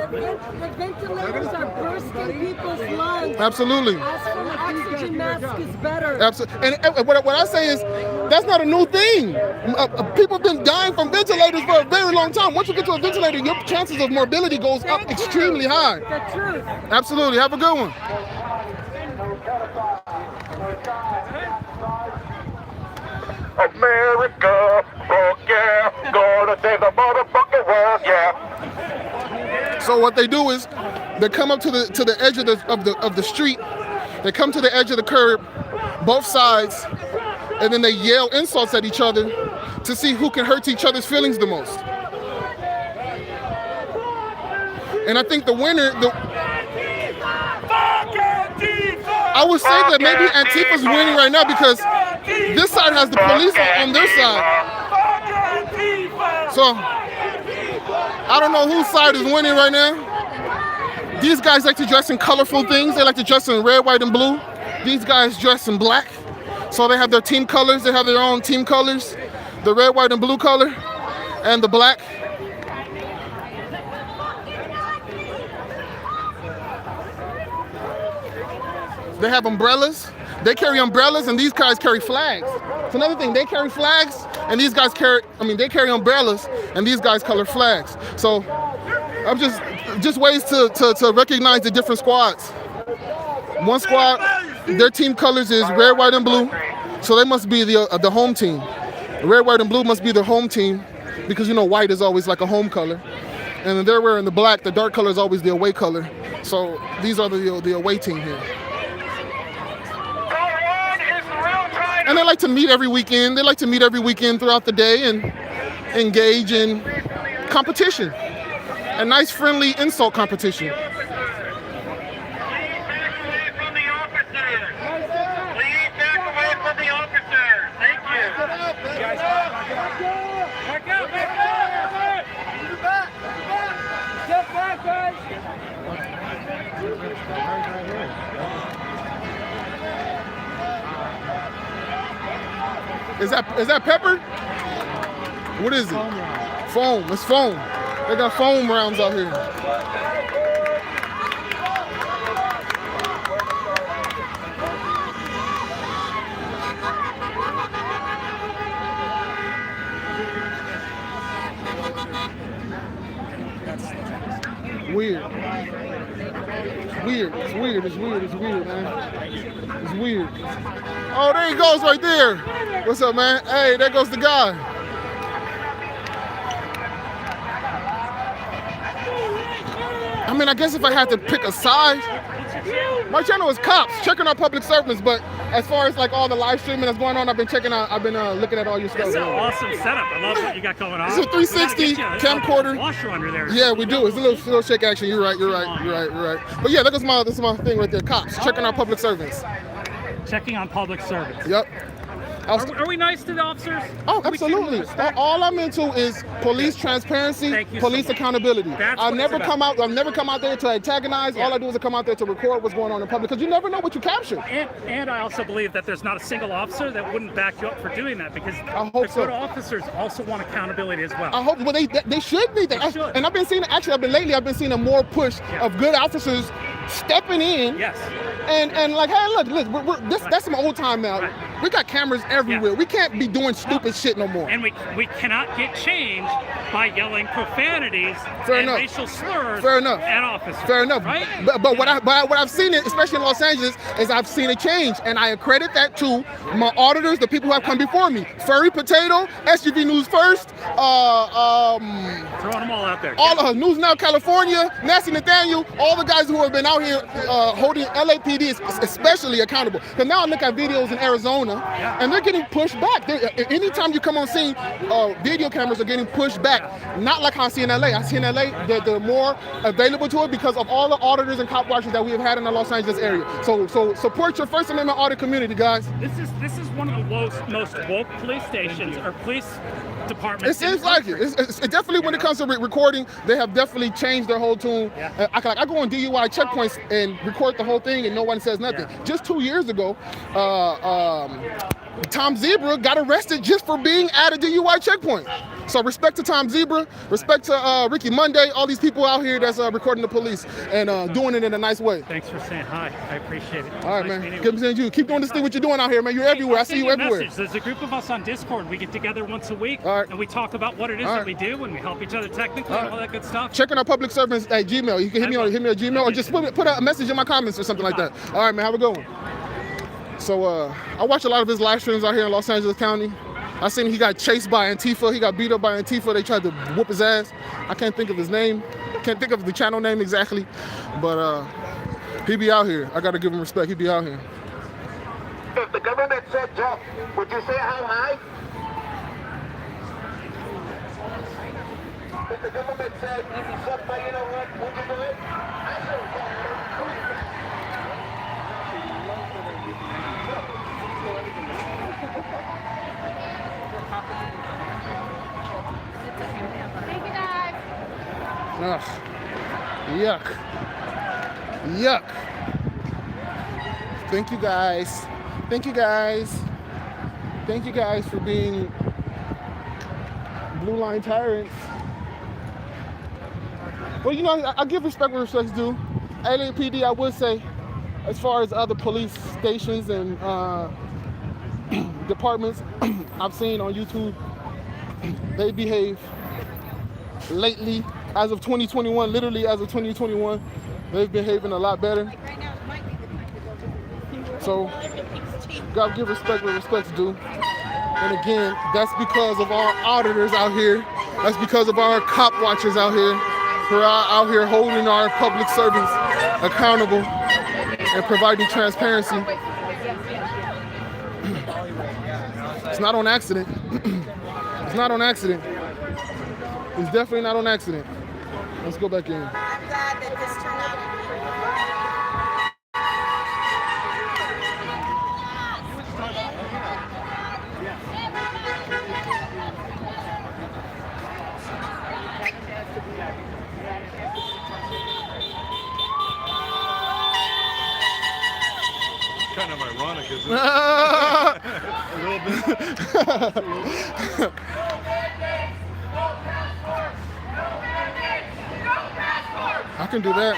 The ventilators are bursting people's lungs. Absolutely. As for the oxygen mask is better. Absolutely. And what I say is, that's not a new thing. People have been dying from ventilators for a very long time. Once you get to a ventilator, your chances of morbidity goes up extremely high. The truth. Absolutely. Have a good one. America, fuck yeah, gonna save the motherfucking world, yeah. So what they do is, they come up to the edge of the street. They come to the edge of the curb, both sides, and then they yell insults at each other to see who can hurt each other's feelings the most. And I think the winner, I would say that maybe Antifa's winning right now because this side has the police on their side. So I don't know whose side is winning right now. These guys like to dress in colorful things. They like to dress in red, white, and blue. These guys dress in black. So they have their team colors. They have their own team colors. The red, white, and blue color, and the black. They have umbrellas. They carry umbrellas, and these guys carry flags. It's another thing. They carry flags, and these guys they carry umbrellas, and these guys color flags. So I'm just ways to recognize the different squads. One squad, their team colors is red, white, and blue. So they must be the home team. Red, white, and blue must be the home team because, you know, white is always like a home color. And then they're wearing the black. The dark color is always the away color. So these are the away team here. And they like to meet every weekend. They like to meet every weekend throughout the day and engage in competition. A nice, friendly insult competition. Is that pepper? What is it? Foam. It's foam. They got foam rounds out here. Weird. It's weird, man. It's weird. Oh, there he goes right there. What's up, man? Hey, there goes the guy. I mean, I guess if I had to pick a side, my channel is C.O.P.S, checking out public servants, but as far as like all the live streaming that's going on, I've been looking at all your stuff. It's an awesome setup. I love what you got going on. It's a 360 camcorder. Washer under there. Yeah, we do. It's a little shake action. You're right. But yeah, this is my thing right there. C.O.P.S, checking out public servants. Checking on public servants. Yep. Are we nice to the officers? Oh, Do we treat them with absolutely. respect? All I'm into is police transparency, Thank you so police much. accountability. That's I've what never it's about. I've never come out there to antagonize. All I do is come out there to record what's going on in public, because you never know what you capture. And I also believe that there's not a single officer that wouldn't back you up for doing that, because hope the so. good officers also want accountability as well. I hope, well, they should be. They should. And I've been seeing, actually, I've been seeing a more push of good officers stepping in. Yes. And like, hey, look, that's some old time now. Right. We got cameras everywhere. Yeah. We can't be doing stupid shit no more. And we cannot get change by yelling profanities and racial slurs at officers. Fair enough. Right? But what I've seen, especially in Los Angeles, is I've seen a change, and I accredit that to my auditors, the people who have come before me. Furry Potato, SUV News First, throwing them all out there. all of News Now California, Nasty Nathaniel, all the guys who have been out here holding LAPD especially accountable. Because now I look at videos in Arizona, and they're getting pushed back. Anytime you come on scene, video cameras are getting pushed back. Not like how I see in LA. I see in LA that they're more available to it because of all the auditors and cop watchers that we have had in the Los Angeles area. So support your First Amendment audit community, guys. This is one of the most woke police stations or police departments. It seems like it. It's definitely, when it comes to recording, they have definitely changed their whole tune. Yeah. I go on DUI checkpoints and record the whole thing, and no one says nothing. Yeah. Just 2 years ago, Tom Zebra got arrested just for being at a DUI checkpoint. So respect to Tom Zebra, respect to Ricky Monday, all these people out here that's recording the police and doing it in a nice way. Thanks for saying hi. I appreciate it. All right, Nice man. meeting Keep saying you. Keep doing this thing what you're doing out here, man. You're everywhere. I see you everywhere. Message. There's a group of us on Discord. We get together once a week, All right. and we talk about what it is that we do, and we help each other technically, and all that good stuff. Check on our public servants at Gmail. You can hit me on Gmail, or just put a message in my comments or something like that. All right, man. Have a good one. So I watch a lot of his live streams out here in Los Angeles County. I seen he got chased by Antifa. He got beat up by Antifa. They tried to whoop his ass. I can't think of his name. Can't think of the channel name exactly. But he be out here. I gotta give him respect. He be out here. If the government said jump, would you say how high? If the government said something, you know what, would you do it? I said Thank you, guys. Ugh. Yuck. Yuck. Thank you guys. Thank you guys. Thank you guys for being blue line tyrants. Well, you know, I give respect where respect's due. LAPD, I would say, as far as other police stations and departments I've seen on YouTube, they behave lately, as of 2021, literally as of 2021, they've been behaving a lot better. So, gotta give respect where respect's due. And again, that's because of our auditors out here. That's because of our cop watchers out here who are out here holding our public servants accountable and providing transparency. It's not on accident. It's not on accident. It's definitely not on accident. Let's go back in. I'm glad that this turned out. Kind of ironic, isn't it? A little bit. I can do that.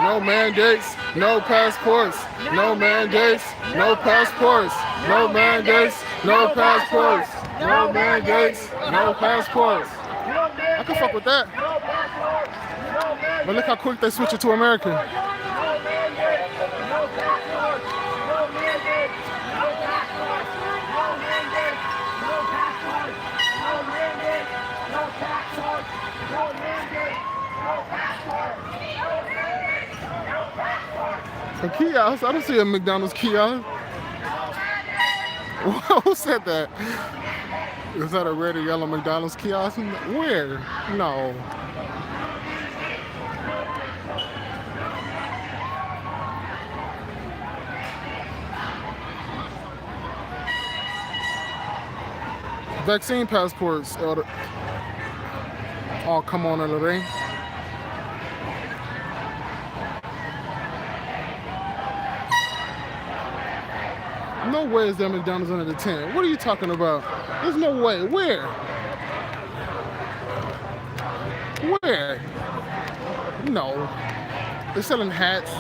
No mandates, no passports. No mandates, no passports. No mandates, no passports. No mandates, no passports. I can fuck with that. But look how quick they switch it to American. A kiosk? I don't see a McDonald's kiosk. Who said that? Is that a red or yellow McDonald's kiosk? Where? No. Vaccine passports. Oh, come on, LBRY. No way is there McDonald's under the tent. What are you talking about? There's no way. Where? Where? No. They're selling hats.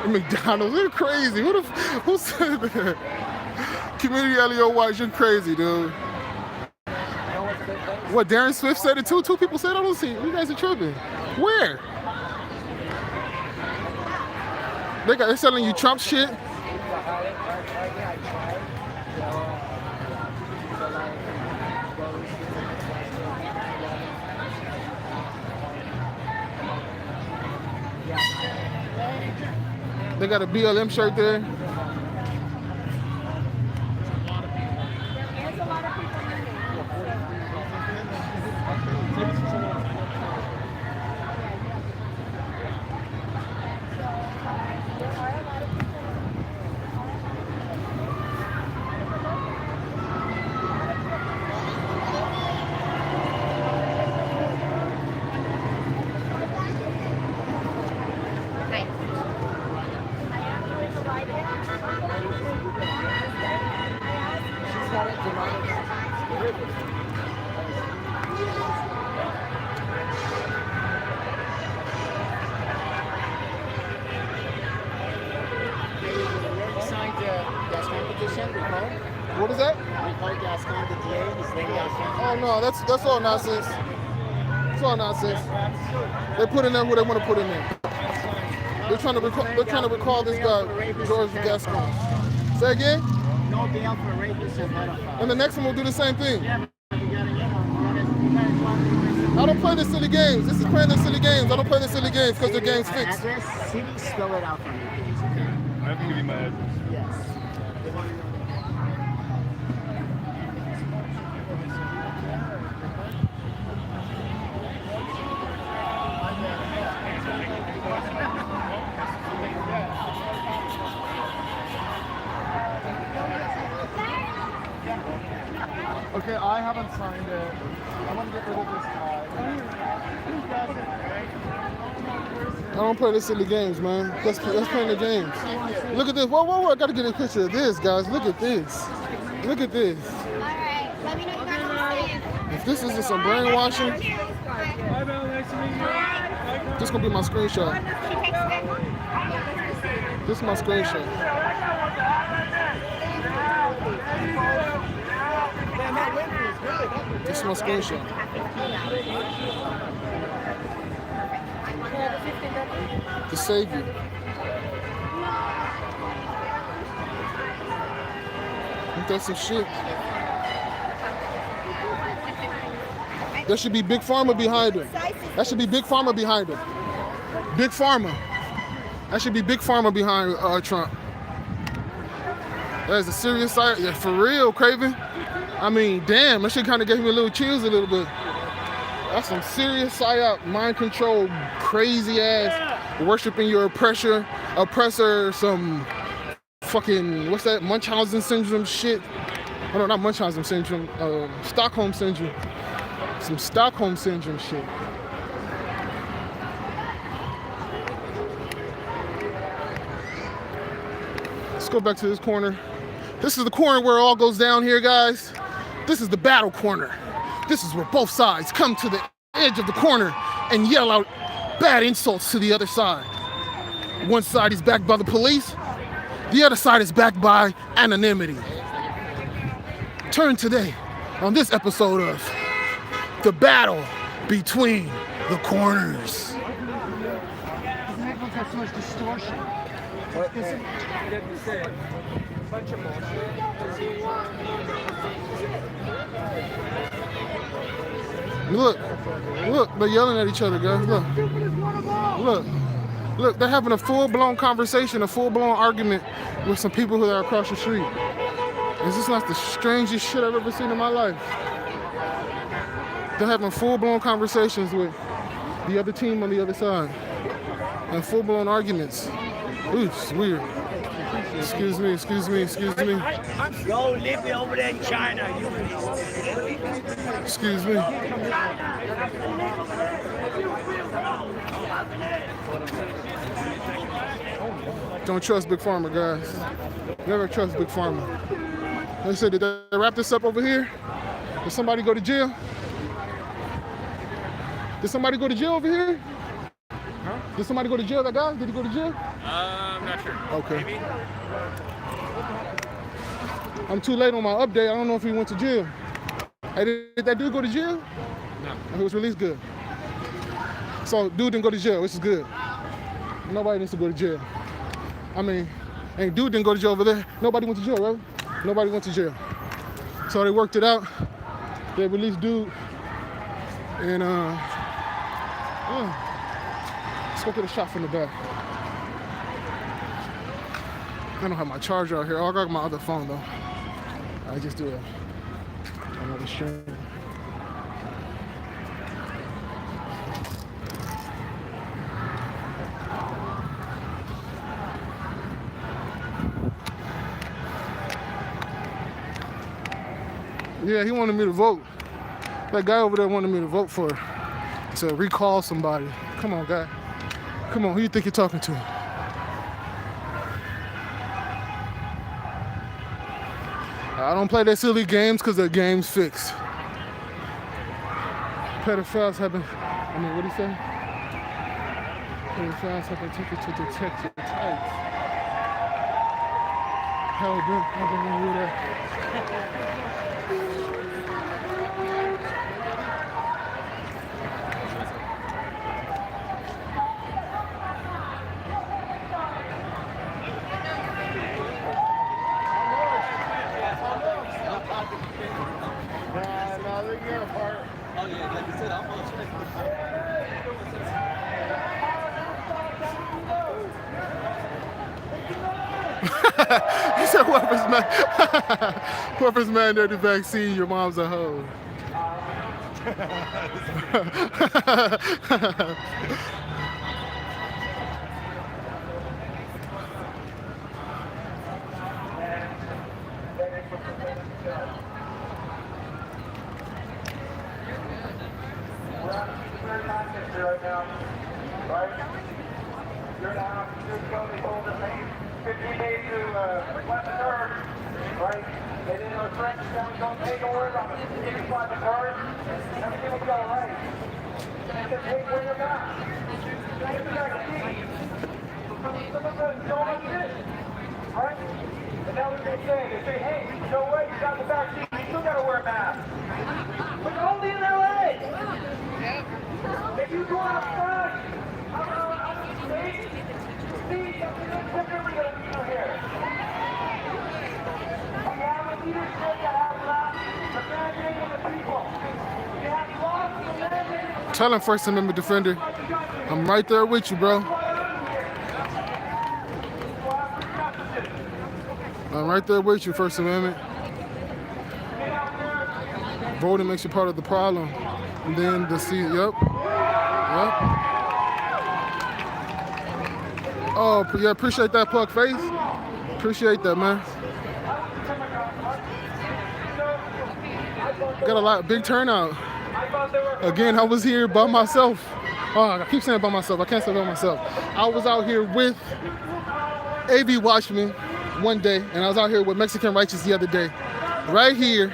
McDonald's, they're crazy. Who said that? Community LBRY, you're crazy, dude. What, Darren Swift said it too? 2 people said it? I don't see it. You guys are tripping. Where? They're selling you Trump shit. They got a BLM shirt there. What is that? Oh no, that's all nonsense. It's all nonsense. They put in there who they want to put in there. They're trying to recall this guy, George Gascon. Say again? No bail for rapists and pedophiles. And the next one will do the same thing. I don't play the silly games. This is playing the silly games. I don't play the silly games because the game's fixed. Address, city, spell it out for me, please. Okay? I have to give you my address. Yes. Okay, I haven't signed it. I want to get rid of this guy. I don't play the silly games, man. Let's play the games. Look at this. Whoa. I got to get a picture of this, guys. Look at this. Look at this. All right. Let me know you guys understand. If this isn't some brainwashing, this is going to be my screenshot. This is my screenshot. This is my screenshot. To save you. Ain't that some shit? There should be Big Pharma behind him. That should be Big Pharma behind him. Big Pharma. That should be Big Pharma behind Trump. That is a serious side. Yeah, for real, Craven. I mean, damn, that shit kind of gave me a little chills a little bit. That's some serious psyop, mind control, crazy ass, worshiping your oppressor, some fucking, what's that, Munchausen syndrome shit? Oh no, not Munchausen syndrome, Stockholm syndrome. Some Stockholm syndrome shit. Let's go back to this corner. This is the corner where it all goes down here, guys. This is the battle corner. This is where both sides come to the edge of the corner and yell out bad insults to the other side. One side is backed by the police. The other side is backed by anonymity. Turn today on this episode of The Battle Between the Corners. Got so much distortion. Look, they're yelling at each other, guys. Look, they're having a full-blown conversation, a full-blown argument with some people who are across the street. Is this not the strangest shit I've ever seen in my life? They're having full-blown conversations with the other team on the other side. And full-blown arguments. Ooh, it's weird. Excuse me, excuse me, excuse me. Go live over there in China. Excuse me. Don't trust Big Pharma, guys. Never trust Big Pharma. They said, did they wrap this up over here? Did somebody go to jail? Did somebody go to jail over here? Huh? Did somebody go to jail, that guy? Did he go to jail? I'm not sure. Okay. Maybe. I'm too late on my update. I don't know if he went to jail. Hey, did that dude go to jail? No. He was released good. So dude didn't go to jail, which is good. Nobody needs to go to jail. I mean, and dude didn't go to jail over there. Nobody went to jail, right? Nobody went to jail. So they worked it out. They released dude. And let's go get a shot from the back. I don't have my charger out here. Oh, I got my other phone though. I just do another stream. Yeah, he wanted me to vote. That guy over there wanted me to vote for to recall somebody. Come on, guy. Come on, who you think you're talking to? I don't play that silly games because the game's fixed. Pedophiles have been, what do you say? Pedophiles have been taken to detective types. Hell, been do that. He said, whoever's mad at the vaccine, your mom's a hoe. Right now, right? You're now going to hold the same 15 days to let the card, right? And then our friends don't take a word on it. If you find the card, everything will be all right. And just take where you're not. Get the vaccine. Some of us don't understand, right? And now what they say, hey, no way, you got the vaccine, you still got to wear a mask. But you're only in LA. If you go outside, out of the state, see something that's differently going to be here. We have a leadership that has lost the mandate of the people. We have lost the mandate of the Tell him, First Amendment defender, I'm right there with you, bro. I'm right there with you, First Amendment. Voting makes you part of the problem. And then the C, yep. Oh, yeah, appreciate that, Plug Face. Appreciate that, man. Got a lot, big turnout. Again, I was here by myself. Oh, I keep saying by myself. I can't say by myself. I was out here with AV Watchmen one day, and I was out here with Mexican Righteous the other day. Right here,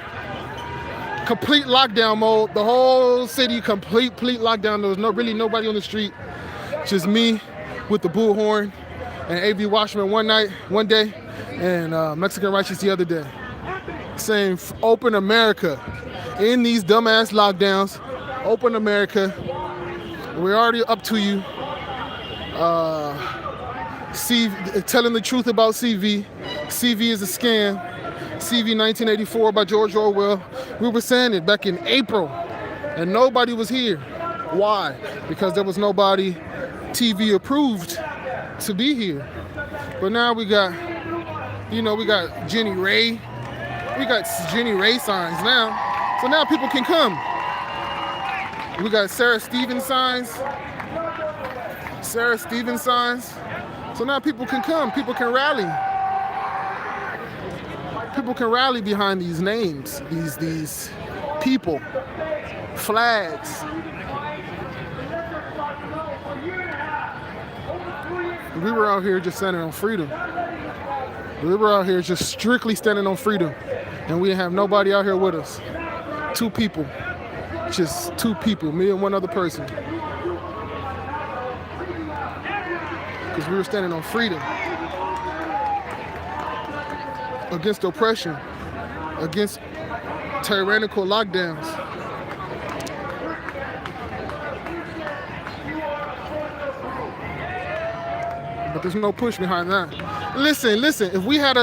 complete lockdown mode. The whole city, complete lockdown. There was really nobody on the street. Just me with the bullhorn and AV Watchmen one day, and Mexican Righteous the other day. Saying, open America. In these dumbass lockdowns, open America. We're already up to you. Telling the truth about CV. CV is a scam. CV 1984 by George Orwell. We were saying it back in April, and nobody was here. Why? Because there was nobody TV approved to be here. But now we got, we got Jenny Ray. We got Jenny Ray signs now. So now people can come. We got Sarah Stevens signs. So now people can come. People can rally. People can rally behind these names, these people, flags. We were out here just standing on freedom. We were out here just strictly standing on freedom. And we didn't have nobody out here with us. 2 people. Just 2 people, me and one other person. Because we were standing on freedom. Against oppression. Against tyrannical lockdowns. But there's no push behind that. Listen. If we had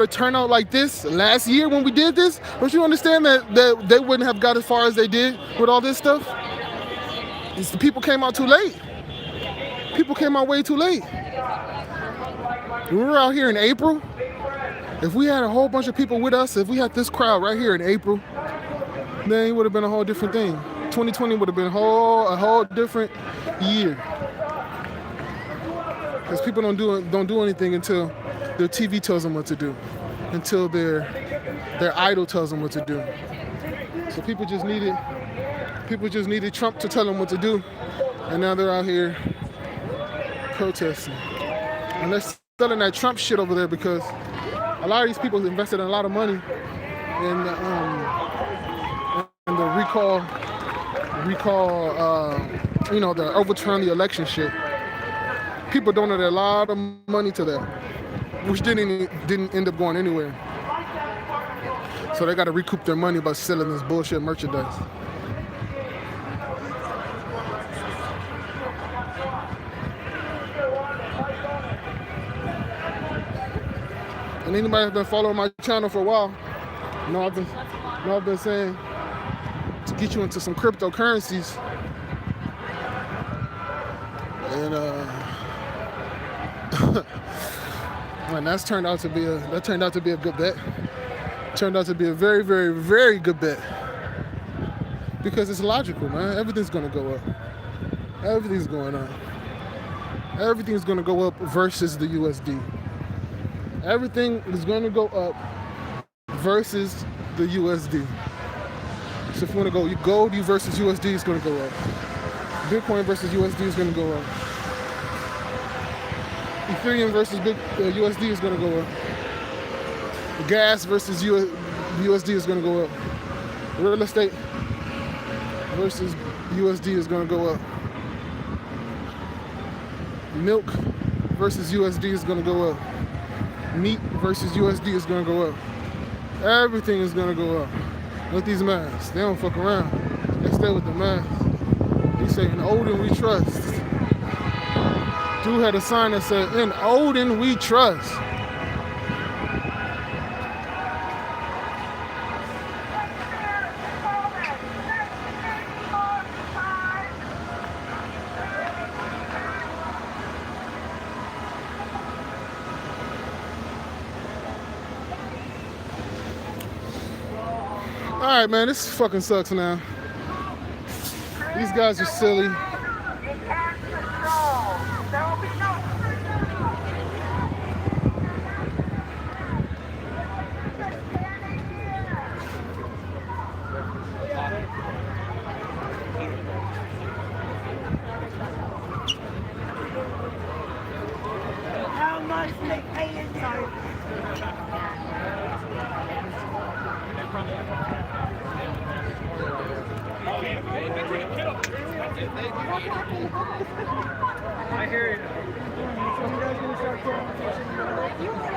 a turnout like this last year when we did this, don't you understand that they wouldn't have got as far as they did with all this stuff? It's the people came out too late. People came out way too late. We were out here in April. If we had a whole bunch of people with us, if we had this crowd right here in April, then it would have been a whole different thing. 2020 would have been a whole different year. Because people don't do anything until their TV tells them what to do, until their idol tells them what to do. So people just needed Trump to tell them what to do, and now they're out here protesting. And they're selling that Trump shit over there because a lot of these people invested a lot of money in the recall, the overturn the election shit. People donated a lot of money to that, which didn't end up going anywhere. So they got to recoup their money by selling this bullshit merchandise. And anybody that's been following my channel for a while, I've been saying to get you into some cryptocurrencies. And that turned out to be a good bet. Turned out to be a very, very, very good bet. Because it's logical, man. Everything's gonna go up. Everything's going up. Everything's gonna go up versus the USD. Everything is gonna go up versus the USD. So if you wanna go gold versus USD is gonna go up. Bitcoin versus USD is gonna go up. Ethereum versus USD is going to go up. Gas versus USD is going to go up. Real estate versus USD is going to go up. Milk versus USD is going to go up. Meat versus USD is going to go up. Everything is going to go up. With these masks, they don't fuck around. They stay with the masks. They say, in Odin we trust. Dude had a sign that said, in Odin we trust. All right, man, this fucking sucks now. These guys are silly. How much they paying you? I hear you. So you guys gonna start taking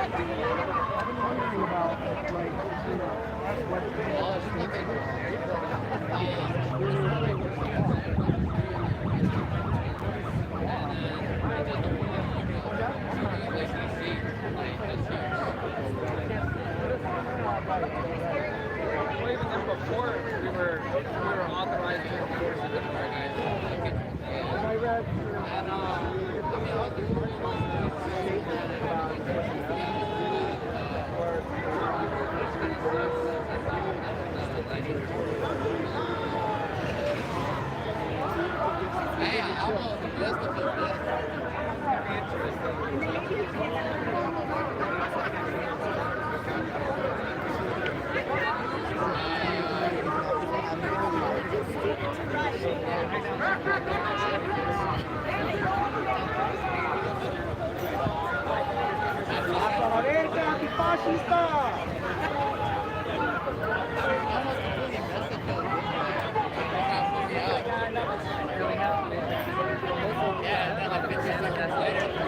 I've been wondering about, like, you know, Well, even then before we were authorized to enforce it. I read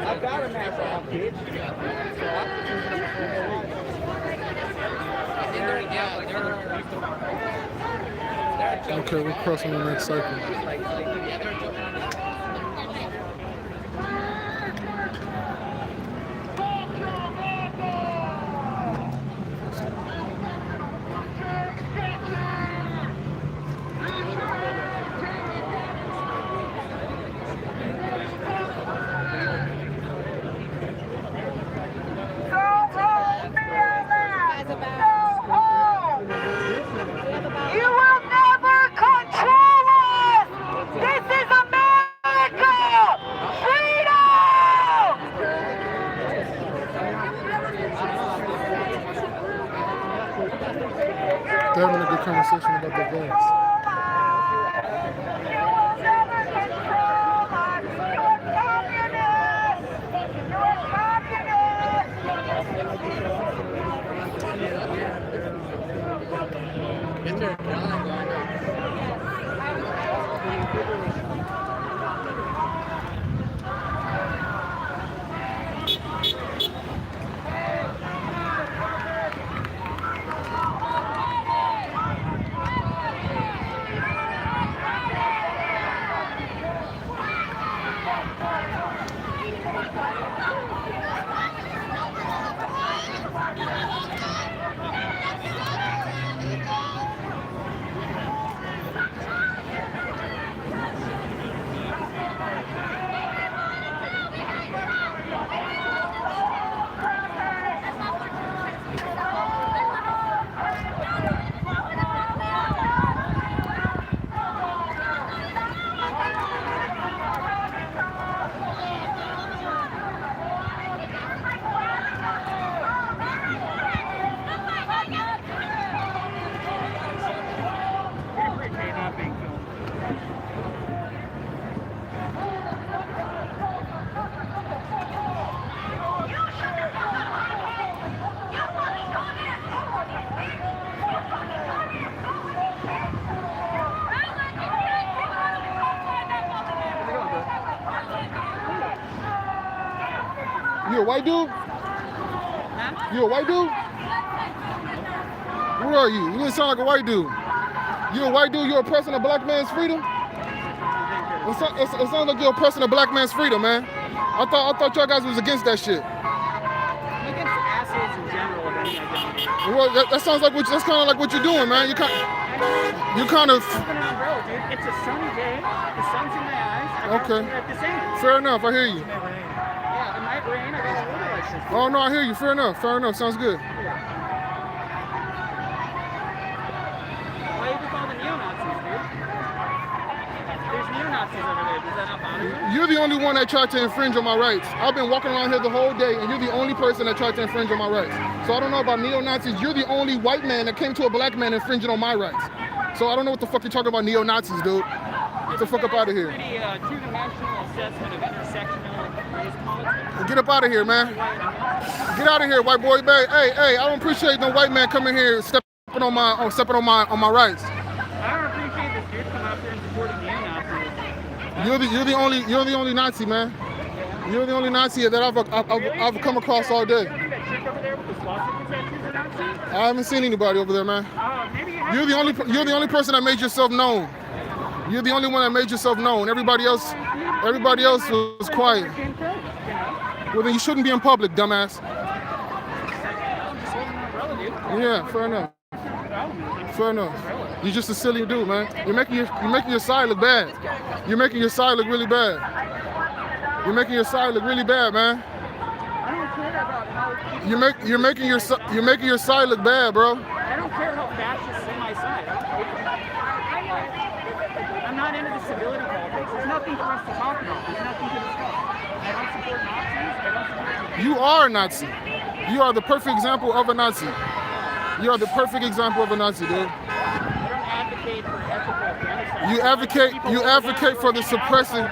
I got a mask on, bitch. Okay, we're crossing the next cycle. You will never control us! This is America! Freedom! They're having a good conversation about the votes. You will never control us! You are communists! You are You a white dude? You a white dude? Where are you? You didn't sound like a white dude. You a white dude? You're oppressing a black man's freedom? It sounds like you're oppressing a black man's freedom, man. I thought y'all guys was against that shit. Against assholes in general, I mean, Well, that sounds like that's kind of like what you're doing, man. You kind of. Open an umbrella, dude. It's a sunny day. The sun's in my eyes. I got Okay. at the same. Fair enough. I hear you. Yeah, it might rain. I got a little license. Oh no, I hear you. Fair enough. Fair enough. Sounds good. Why you call the neo-Nazis, dude? There's neo-Nazis over there. Does that not bother you? You're the only one that tried to infringe on my rights. I've been walking around here the whole day, and you're the only person that tried to infringe on my rights. So I don't know about neo-Nazis. You're the only white man that came to a black man infringing on my rights. So I don't know what the fuck you're talking about neo-Nazis, dude. Get the fuck up out of here. Pretty two-dimensional assessment of intersectional race politics. Get up out of here, man. Get out of here, white boy. Hey, I don't appreciate no white man coming here stepping on my rights. I don't appreciate this dude coming up here and supporting neo-Nazis. You're the only Nazi, man. You're the only Nazi that I've come across all day. I haven't seen anybody over there, man. You're the only person that made yourself known. You're the only one that made yourself known. Everybody else was quiet. Well, then you shouldn't be in public, dumbass. Yeah, fair enough. Fair enough. You're just a silly dude, man. You're making your side look bad. You're making your side look really bad. You're making your side look really bad, man. You're making your side look bad, bro. I don't care how fascists say my side. I'm not into the civility politics. There's nothing for us to talk about. There's nothing to discuss. I don't support Nazis. I don't support... You are a Nazi. You are the perfect example of a Nazi. You are the perfect example of a Nazi, dude. I don't advocate for ethical Afghanistan. You advocate for the suppressing.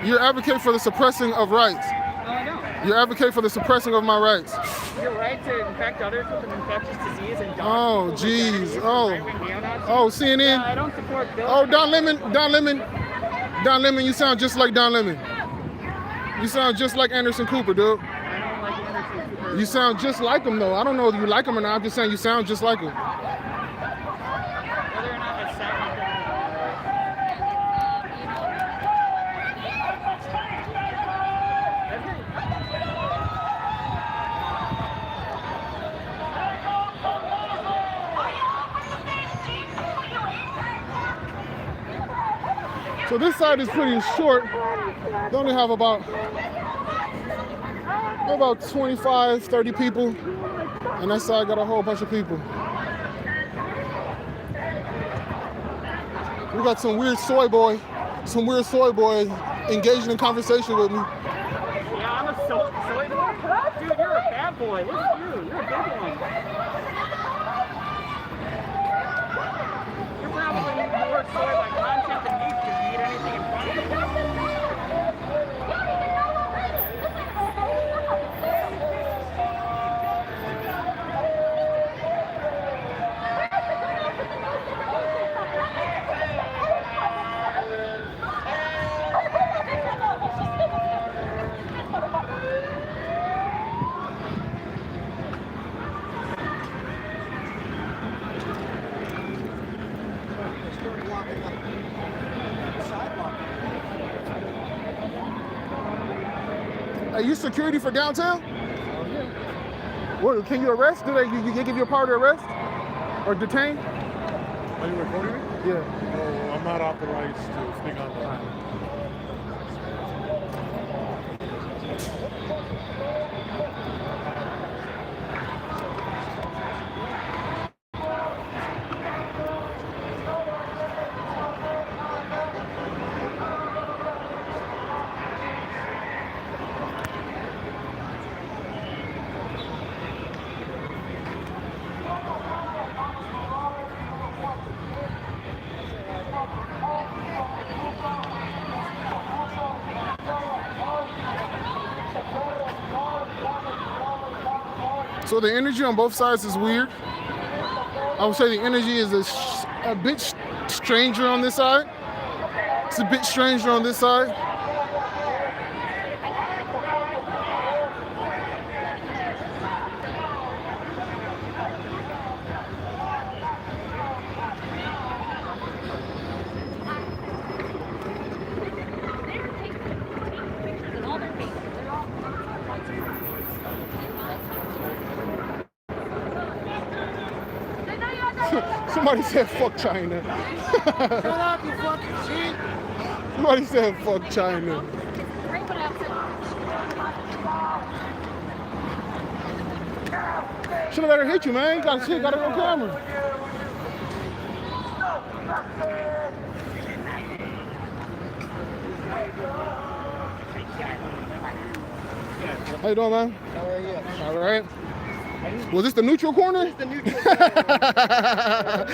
You advocate for the suppressing of rights. No, I don't. You advocate for the suppressing of my rights. Your right to infect others with an infectious disease and Oh, jeez. Oh, CNN. Yeah, I don't support Bill. Oh, Don Lemon, you sound just like Don Lemon. You sound just like Anderson Cooper, dude. I don't like Anderson Cooper. You sound just like him, though. I don't know if you like him or not. I'm just saying you sound just like him. Whether or not I sound like him. So this side is pretty short. They only have about 25, 30 people. And that side got a whole bunch of people. We got some weird soy boy engaging in conversation with me. Yeah, I'm a soy boy. Dude, you're a bad boy. Look at you. You're a big one. You're probably more soy by content than me because you eat anything in front of you. Are you security for downtown? What, can you arrest? Do they give you a power to arrest? Or detain? Are you recording me? Yeah. No, I'm not authorized to speak on the line. So the energy on both sides is weird. I would say the energy is a bit stranger on this side. It's a bit stranger on this side. Somebody said fuck China. Shut up, you fucking cheat. Somebody said fuck China. Should've let her hit you, man. You got shit, got it on camera. How you doing, man? How are you? All right. Was this the neutral corner? It's the neutral corner.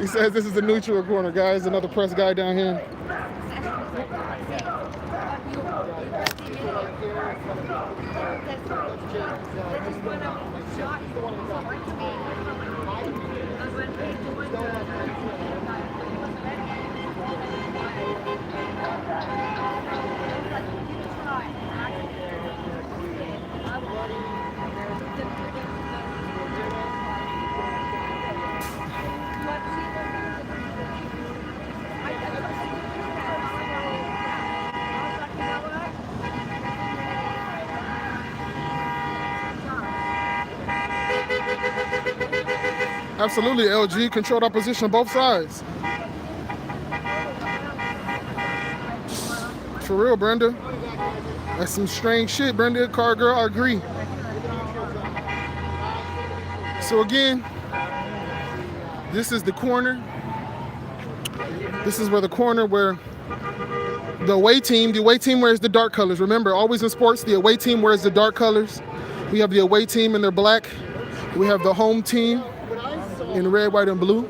He says this is the neutral corner, guys. Another press guy down here. Absolutely, LG. Controlled opposition on both sides. For real, Brenda. That's some strange shit, Brenda. Car girl, I agree. So again, this is the corner. This is where the corner where the away team wears the dark colors. Remember, always in sports, the away team wears the dark colors. We have the away team in their black We have the home team in red, white, and blue.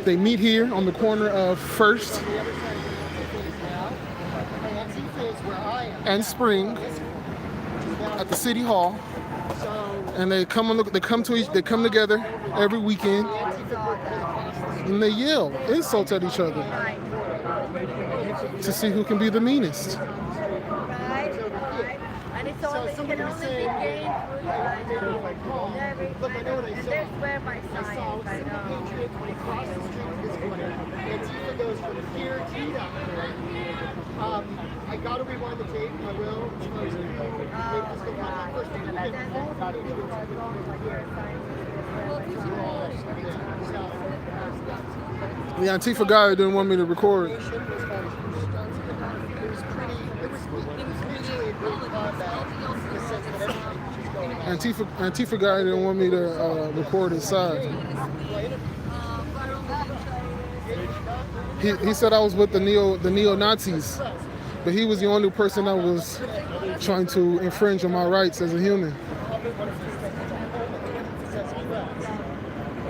They meet here on the corner of First and Spring at the City Hall, and they come together every weekend, and they yell insults at each other to see who can be the meanest. And it's all, it can only be gained through there's where my science, I know. Antifa goes from here to here. I gotta rewind the tape, I will. The Antifa guy didn't want me to record. Antifa guy didn't want me to record inside. He said I was with the neo-Nazis, but he was the only person that was trying to infringe on my rights as a human.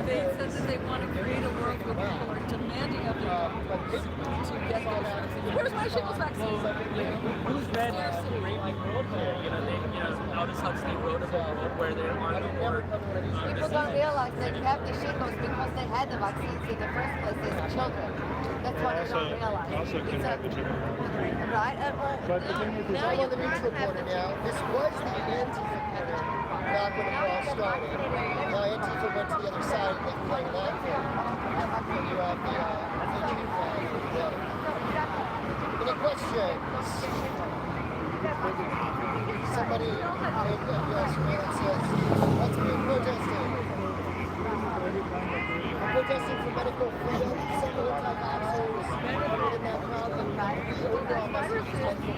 They said that they want to create a world where people are demanding of their governments to get those vaccines. Where's my shingles vaccine? Who's read Aldous Huxley wrote about a world where there are no more. People don't realize they have the shingles because they had the vaccines in the first place as children. That's what they don't realize. Also can have the children. Right? But the thing is, Now on the news reporter now, this was the Antifa reporter back when it all started. Now Antifa went to the other side and they played it off for you. You have the Antifa. Any questions? Somebody made the US man says, what's being protested? Protesting for medical freedom, several anti-vaxxers in that crowd, the overall message is medical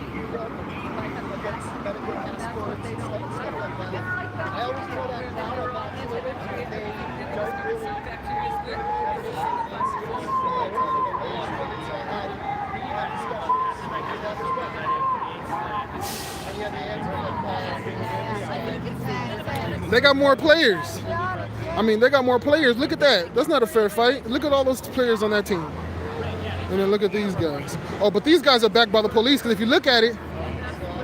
freedom against medical exports and stuff like that. I always tell that crowd I'm not sure if they don't really They got more players. I mean, they got more players. Look at that. That's not a fair fight. Look at all those players on that team. And then look at these guys. Oh, but these guys are backed by the police, because if you look at it,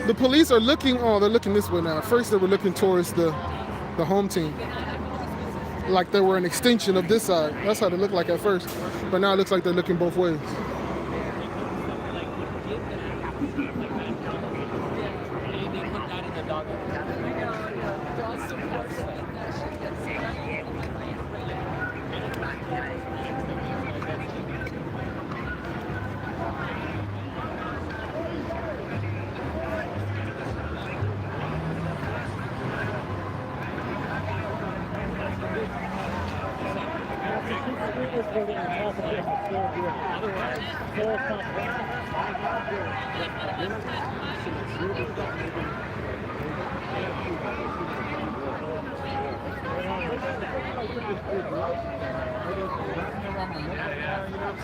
the police are looking, oh, they're looking this way now. First, they were looking towards the home team, like they were an extension of this side. That's how they looked like at first. But now it looks like they're looking both ways.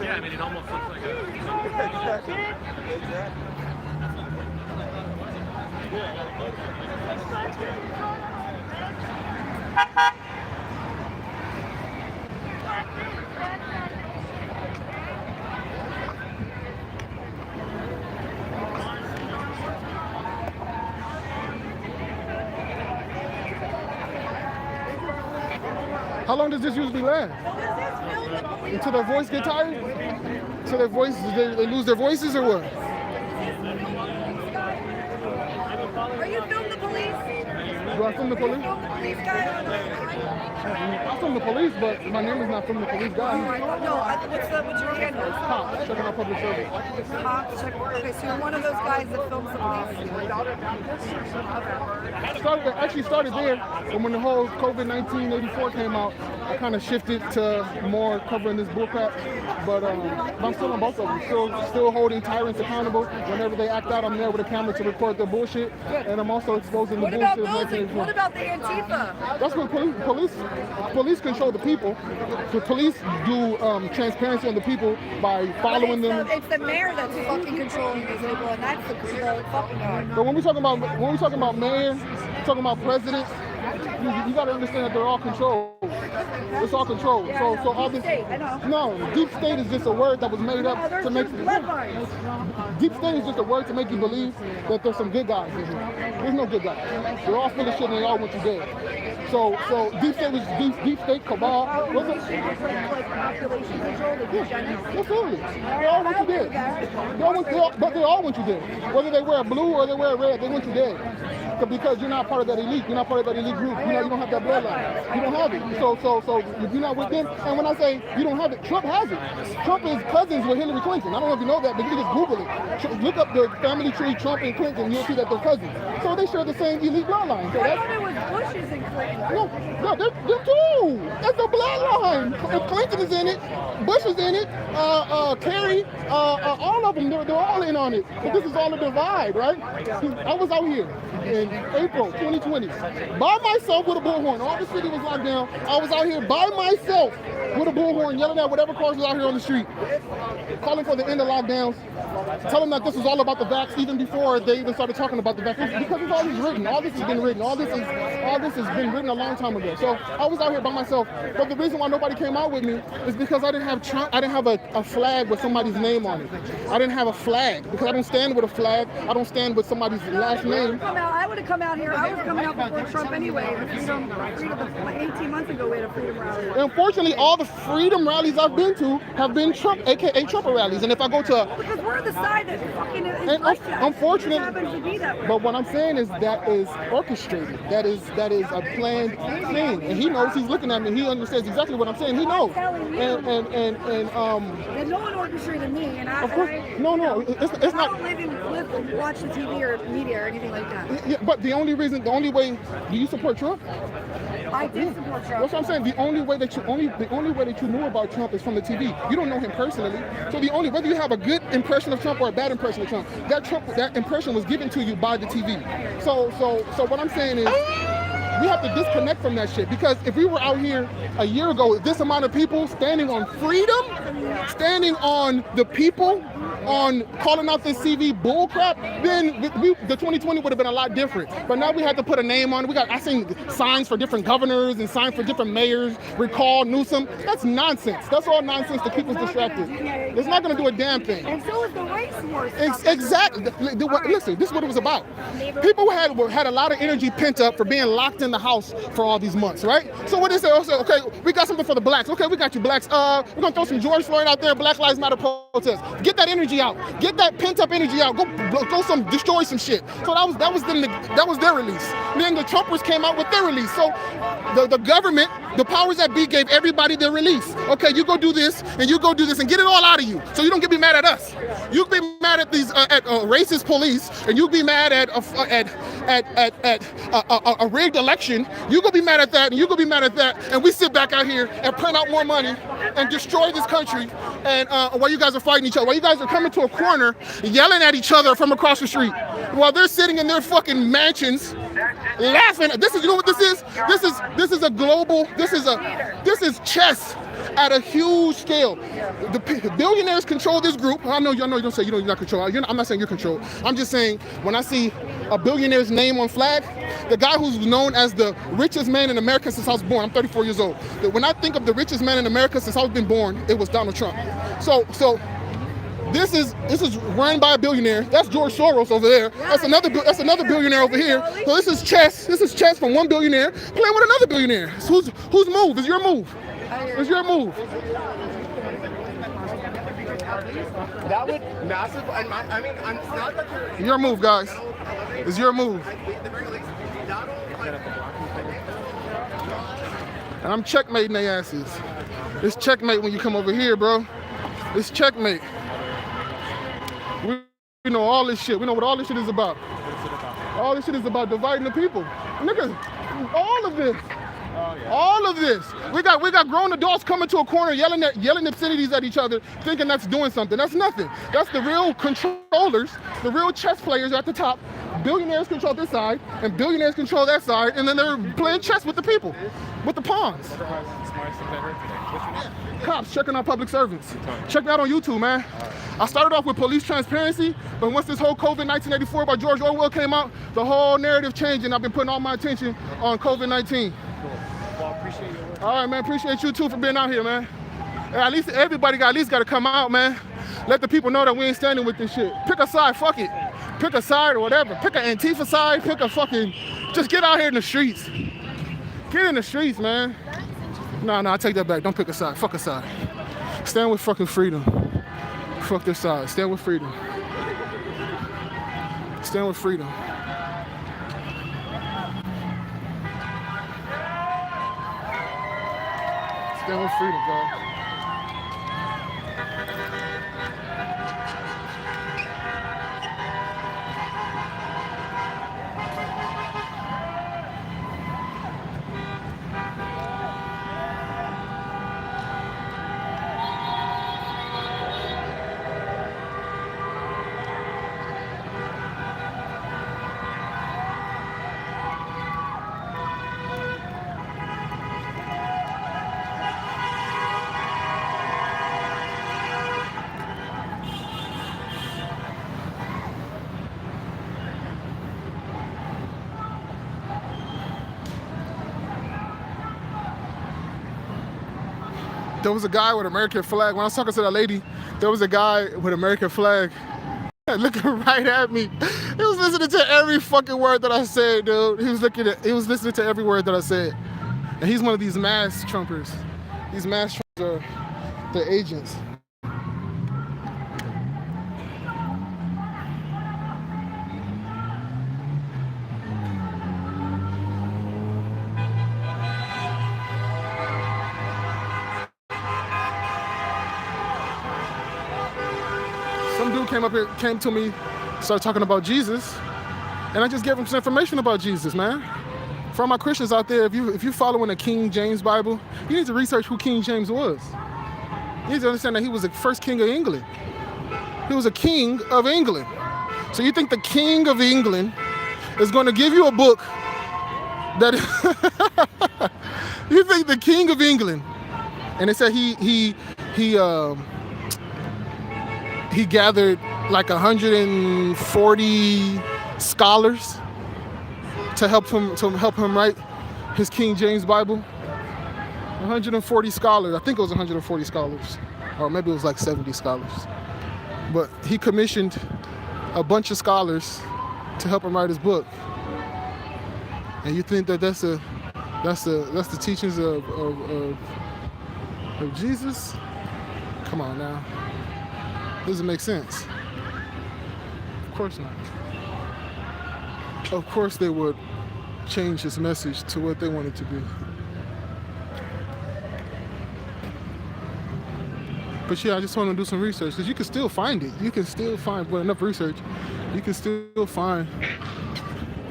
Yeah, I mean, it almost looks like a... How long does this usually last? Until their voice get tired? Until their voice, they lose their voices or what? Are you filming the police? Do I film the police? Film the police guy? I film the police, but my name is not from the police guy. No, what's your handle? Cop, checking out public service. Cop, check. Okay, so you're one of those guys that films the police. Actually started there, and when the whole COVID-19 '84 came out, I kind of shifted to more covering this bullcrap. But I'm still on both of them. Still holding tyrants accountable. Whenever they act out, I'm there with a camera to record their bullshit, and I'm also exposing the bullshit. What about the Antifa? That's what police control the people. So police do transparency on the people by following them. It's the mayor that's fucking controlling these people, and that's the fucking guy. But when we talking about mayor, talking about president, You got to understand that they're all controlled. It's all controlled. So all this. No, deep state is just a word that was made up to make. Deep state is just a word to make you believe that there's some good guys in here. There's no good guys. They're all full of shit and they all want you dead. So deep state was deep state cabal. What's it? Like population control, like Absolutely. They all want you dead. But they all want you dead. Whether they wear blue or they wear red, they want you dead. Because you're not part of that elite. You're not part of that elite group. You don't have that bloodline. You don't have it. So if you're not with them, and when I say you don't have it, Trump has it. Trump is cousins with Hillary Clinton. I don't know if you know that, but you can just Google it. Look up the family tree, Trump and Clinton, you'll see that they're cousins. So they share the same elite bloodline. So I thought it was Bush's and Clinton. No, they're too. That's the bloodline. Clinton is in it. Bush is in it. Kerry, all of them, they're all in on it. But this is all a divide, right? I was out here in April 2020 by myself with a bullhorn. All the city was locked down. I was out here by myself with a bullhorn yelling at whatever cars was out here on the street, calling for the end of lockdowns, telling them that this was all about the vax even before they even started talking about the vaccine, because it's always written. All this has been written. All this has been written a long time ago. So I was out here by myself. But the reason why nobody came out with me is because I didn't have Trump. I didn't have a flag with somebody's name on it. I didn't have a flag because I don't stand with a flag. I don't stand with somebody's last name. I would have come out here. I was coming out before Trump anyway. The freedom, like 18 months ago, we had a freedom rally. Unfortunately, all the freedom rallies I've been to have been Trump, aka Trump rallies. And if I go to, because we're the side that fucking is like that. Unfortunately, it happens to be that way. But what I'm saying is that is orchestrated. That is a planned thing. And he knows. He's looking at me. He understands exactly what I'm saying. He knows. And no one orchestrated me. And I, of course, no, it's I not. don't live and watch the TV or media or anything like that. Yeah, but the only way, do you support Trump? I did support Trump. That's what I'm saying. The only way that you knew about Trump is from the TV. You don't know him personally. So whether you have a good impression of Trump or a bad impression of Trump, that impression was given to you by the TV. So what I'm saying is, we have to disconnect from that shit, because if we were out here a year ago with this amount of people standing on freedom, standing on the people, on calling out this CV bullcrap, then the 2020 would have been a lot different. But now we had to put a name on it. I seen signs for different governors and signs for different mayors, recall Newsom. That's nonsense. That's all nonsense to keep us distracted. It's not going to do a damn thing. And so is the race war. Exactly. Listen, this is what it was about. People had a lot of energy pent up for being locked in the house for all these months, right? So what they say, okay, we got something for the blacks. Okay, we got you blacks. We're gonna throw some George Floyd out there, Black Lives Matter protest. Get that energy out. Get that pent up energy out. Go destroy some shit. So that was their release. Then the Trumpers came out with their release. So the government, the powers that be, gave everybody their release. Okay, you go do this and you go do this and get it all out of you. So you don't get be mad at us. You be mad at these racist police, and you be mad at a rigged election. You gonna be mad at that, and you gonna be mad at that, and we sit back out here and print out more money and destroy this country. And while you guys are fighting each other, while you guys are coming to a corner, yelling at each other from across the street, while they're sitting in their fucking mansions, laughing. You know what this is? This is a global. This is chess at a huge scale. The billionaires control this group. I know you don't say you're not control. I'm not saying you're controlled. I'm just saying when I see a billionaire's name on flag, the guy who's known as the richest man in America since I was born, I'm 34 years old. When I think of the richest man in America since I was been born, it was Donald Trump. So this is run by a billionaire. That's George Soros over there. That's another billionaire over here. So this is chess. This is chess from one billionaire playing with another billionaire. Whose move is your move? It's your move. That would massive. I'm not that you're. Your move, guys. It's your move. And I'm checkmating their asses. It's checkmate when you come over here, bro. It's checkmate. We know all this shit. We know what all this shit is about. All this shit is about dividing the people. Nigga, all of this. All of this. We got grown adults coming to a corner yelling obscenities at each other, thinking that's doing something. That's nothing. That's the real controllers, the real chess players at the top. Billionaires control this side, and billionaires control that side, and then they're playing chess with the people. with the pawns. Cops checking out public servants. Check me out on YouTube, man. I started off with police transparency, but once this whole COVID 1984 by George Orwell came out, the whole narrative changed, and I've been putting all my attention on COVID-19. Well, I appreciate your work. All right, man. Appreciate you too for being out here, man. At least everybody got to come out, man. Let the people know that we ain't standing with this shit. Pick a side, fuck it. Pick a side or whatever. Pick an Antifa side. Pick a fucking. Just get out here in the streets. Get in the streets, man. No, I take that back. Don't pick a side. Fuck a side. Stand with fucking freedom. Fuck this side. Stand with freedom. Stand with freedom. Stand with freedom, bro. There was a guy with an American flag. When I was talking to that lady, there was a guy with an American flag looking right at me. He was listening to every fucking word that I said, dude. He was listening to every word that I said. And he's one of these mass Trumpers. These mass Trumpers are the agents. Some dude came to me, started talking about Jesus, and I just gave him some information about Jesus, man. For all my Christians out there, if you're following the King James Bible, you need to research who King James was. You need to understand that he was the first king of England. He was a king of England. So you think the king of England is going to give you a book that you think the king of England, and it said he gathered like 140 scholars to help him write his King James Bible. 140 scholars. I think it was 140 scholars, or maybe it was like 70 scholars. But he commissioned a bunch of scholars to help him write his book. And you think that that's the teachings of Jesus? Come on now. Doesn't make sense. Of course not. Of course they would change his message to what they want it to be. But yeah, I just want to do some research, because you can still find it. You can still find, with enough research, you can still find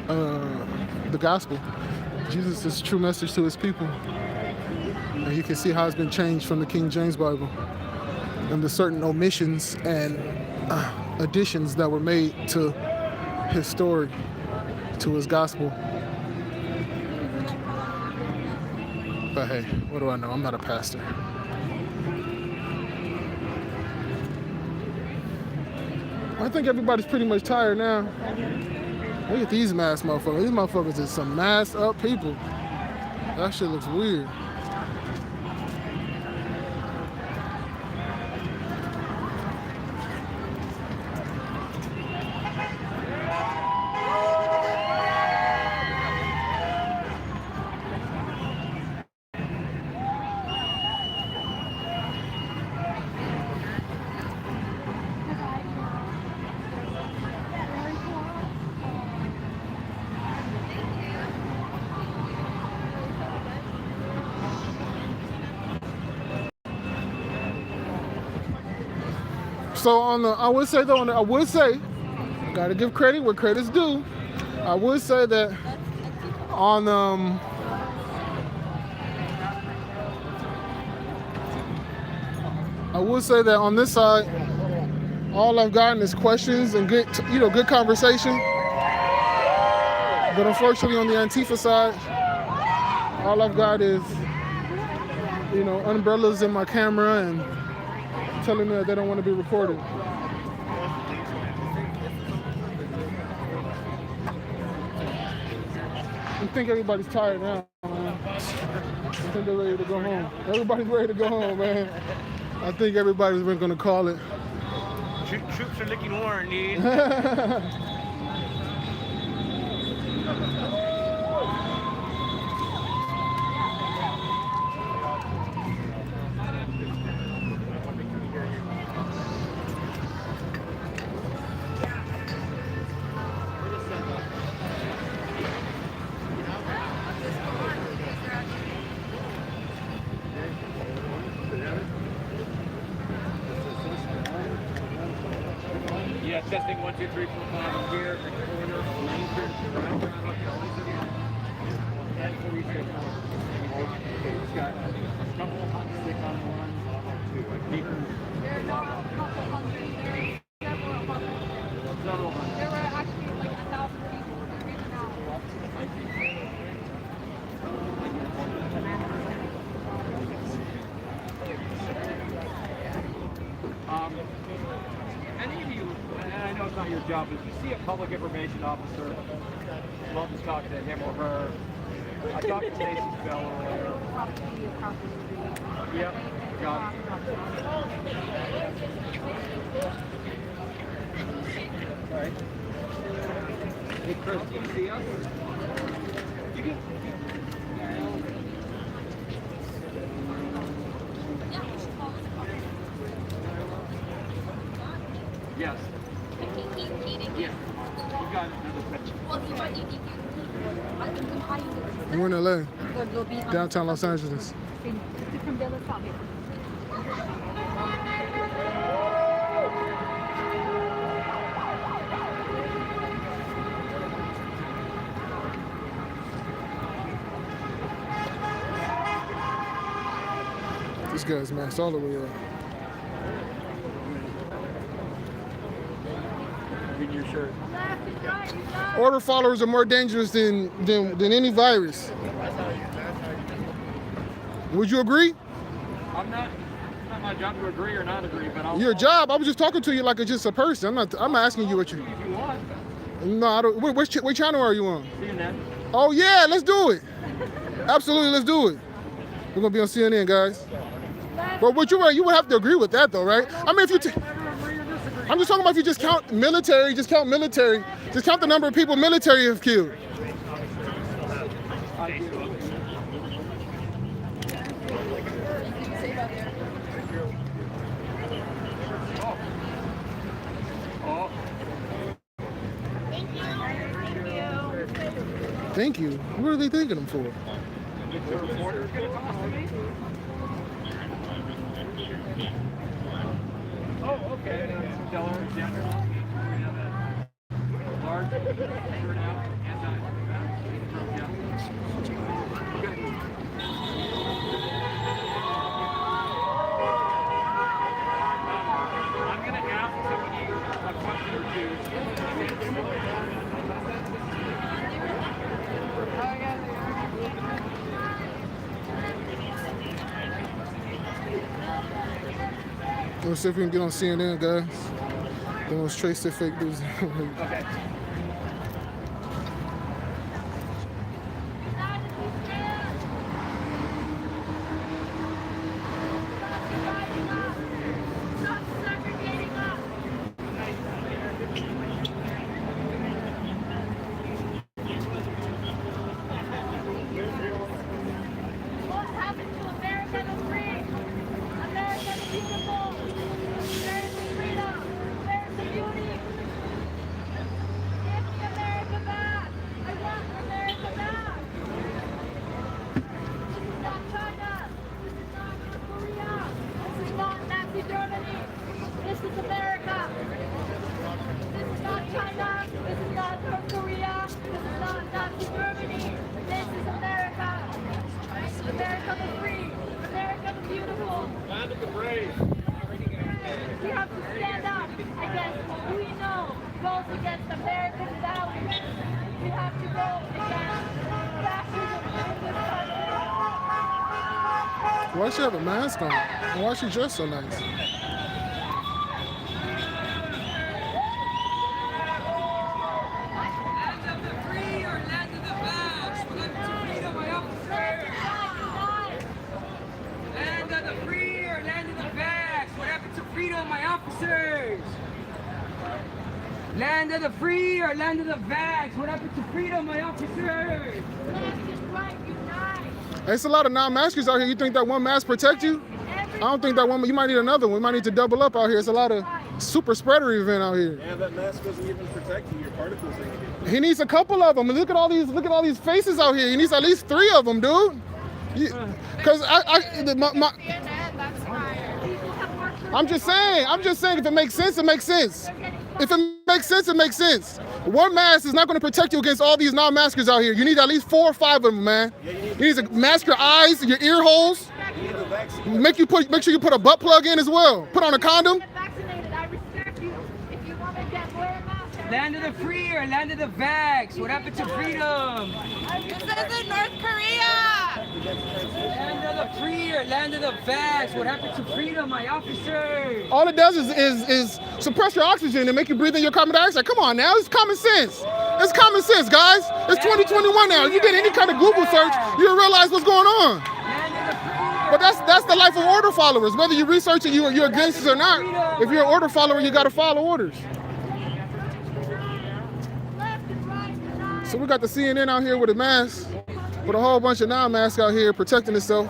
the gospel, Jesus' true message to his people. And you can see how it's been changed from the King James Bible, and the certain omissions and additions that were made to his story, to his gospel. But hey, what do I know? I'm not a pastor. I think everybody's pretty much tired now. Look at these masked motherfuckers. These motherfuckers is some masked up people. That shit looks weird. So I would say, gotta give credit where credit's due. I would say that on this side, all I've gotten is questions and good conversation. But unfortunately, on the Antifa side, All I've got is, you know, umbrellas in my camera and telling me that they don't want to be recorded. I think everybody's tired now, man. I think they're ready to go home. Everybody's ready to go home, man. I think everybody's been gonna call it. Troops are licking Warren, dude. Yeah, testing 1, 2, 3, 4, 5 here, corner, main street, right around, and 46. Okay, just got a couple hundred, 6 on 1, 2. There's not a couple hundred, there's several hundred. Several hundred. There were actually like 1,000 people reaching out. Any of you, and I know it's not your job, but if you see a public information officer, love to talk to him or her. I talked to Stacey Bell earlier. Yep, got it. All right. Hey Chris, can you see us? You can. Yes. Yes. You got another picture. We're in LA, downtown Los Angeles. This guy's masked all the way up. In your shirt. Order followers are more dangerous than any virus. Would you agree? I'm not. It's not my job to agree or not agree, but I'll. Your job. I was just talking to you like just a person. I'm asking you what you. If you want. No, I don't. What channel are you on? CNN. Oh yeah, let's do it. Absolutely, let's do it. We're gonna be on CNN, guys. But what you would have to agree with that, though, right? I mean, if you. I'm just talking about if you just count military, just count the number of people military have killed. Thank you. What are they thanking them for? The reporter's going to talk to me? Oh, okay. Tell her gender. Large, turnout, I'm going to ask somebody a question or two. Let's see if we can get on CNN, guys. Then let's trace the fake news. Okay. What happened to America the free? America the beautiful? Where's the freedom? Where's the beauty? Give me America back! I want America back! This is not China! This is not North Korea! This is not Nazi Germany! This is America! This is not China! This is not North Korea! This is not Nazi Germany! This is America! America the free! America the beautiful! Land of the brave! We have to stand up against what we know goes against American values. We have to go against fascism in this country. Why does she have a mask on? And why is she dressed so nice? Land of the free or land of the vax? What happened to freedom, my officers? Land of the free or land of the vax? What happened to freedom, my officers? There's a lot of non-maskers out here. You think that one mask protect you? I don't think that one. You might need another one. We might need to double up out here. It's a lot of super spreader event out here. Yeah, that mask doesn't even protect you. Your particles are gonna get. He needs a couple of them. Look at all these faces out here. He needs at least 3 of them, dude. Because I'm just saying. If it makes sense, it makes sense. If it makes sense, it makes sense. One mask is not going to protect you against all these non-maskers out here. You need at least 4 or 5 of them, man. You need to mask your eyes, your ear holes. Make sure you put a butt plug in as well. Put on a condom. Land of the free or land of the vax? What happened to freedom? This isn't North Korea! Land of the free or land of the vax? What happened to freedom, my officers? All it does is suppress your oxygen and make you breathe in your carbon dioxide. Come on now, it's common sense. It's common sense, guys. It's 2021 now. If you did any kind of Google search, you'll realize what's going on. But that's the life of order followers. Whether you research it, you're against it or not. If you're an order follower, you got to follow orders. So we got the CNN out here with a mask, with a whole bunch of non-masks out here protecting itself.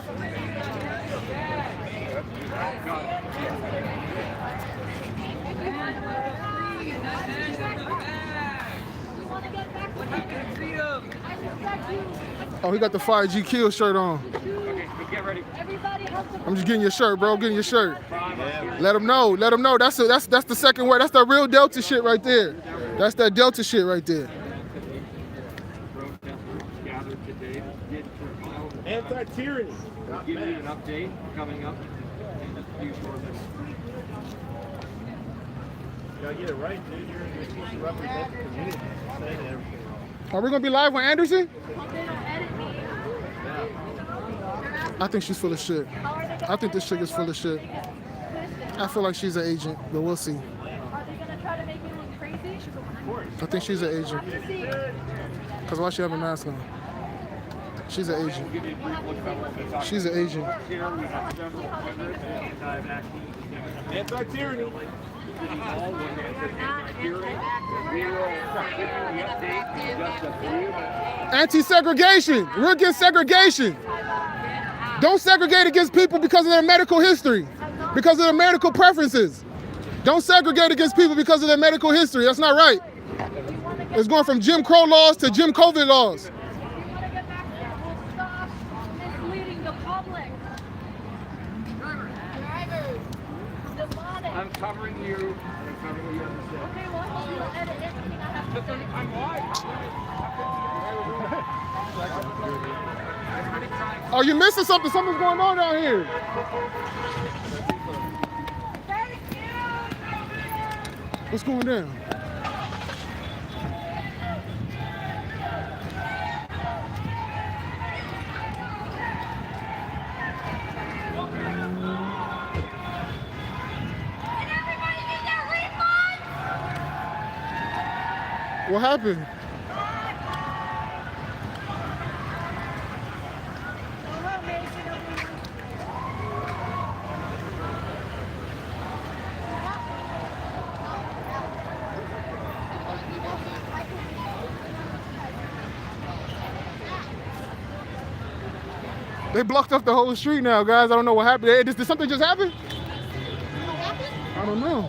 Oh, he got the 5G Kill shirt on. Okay, get ready. I'm just getting your shirt, bro. Getting your shirt. Let him know. Let him know. That's the second word. That's the real Delta shit right there. That's that Delta shit right there. Anti-tyranny. We'll give you an update coming up in a few short minutes. You gotta get it right, dude. You're supposed to represent the community. Saying everything wrong. Are we gonna be live on Anderson? I think she's full of shit. I think this chick is full of shit. I feel like she's an agent, but we'll see. Are they gonna try to make me look crazy? I think she's an agent. Because why she have a mask on? She's an agent. She's an agent. Anti-tyranny. Anti-segregation. We're against segregation. Don't segregate against people because of their medical history, because of their medical preferences. Don't segregate against people because of their medical history. That's not right. It's going from Jim Crow laws to Jim COVID laws. I'm covering you. I'm covering you. Okay, well, I'll edit everything I have to say. I'm live. Oh, you missing something? Something's going on down here. What's going down? What happened? They blocked off the whole street now, guys. I don't know what happened. Did something just happen? I don't know.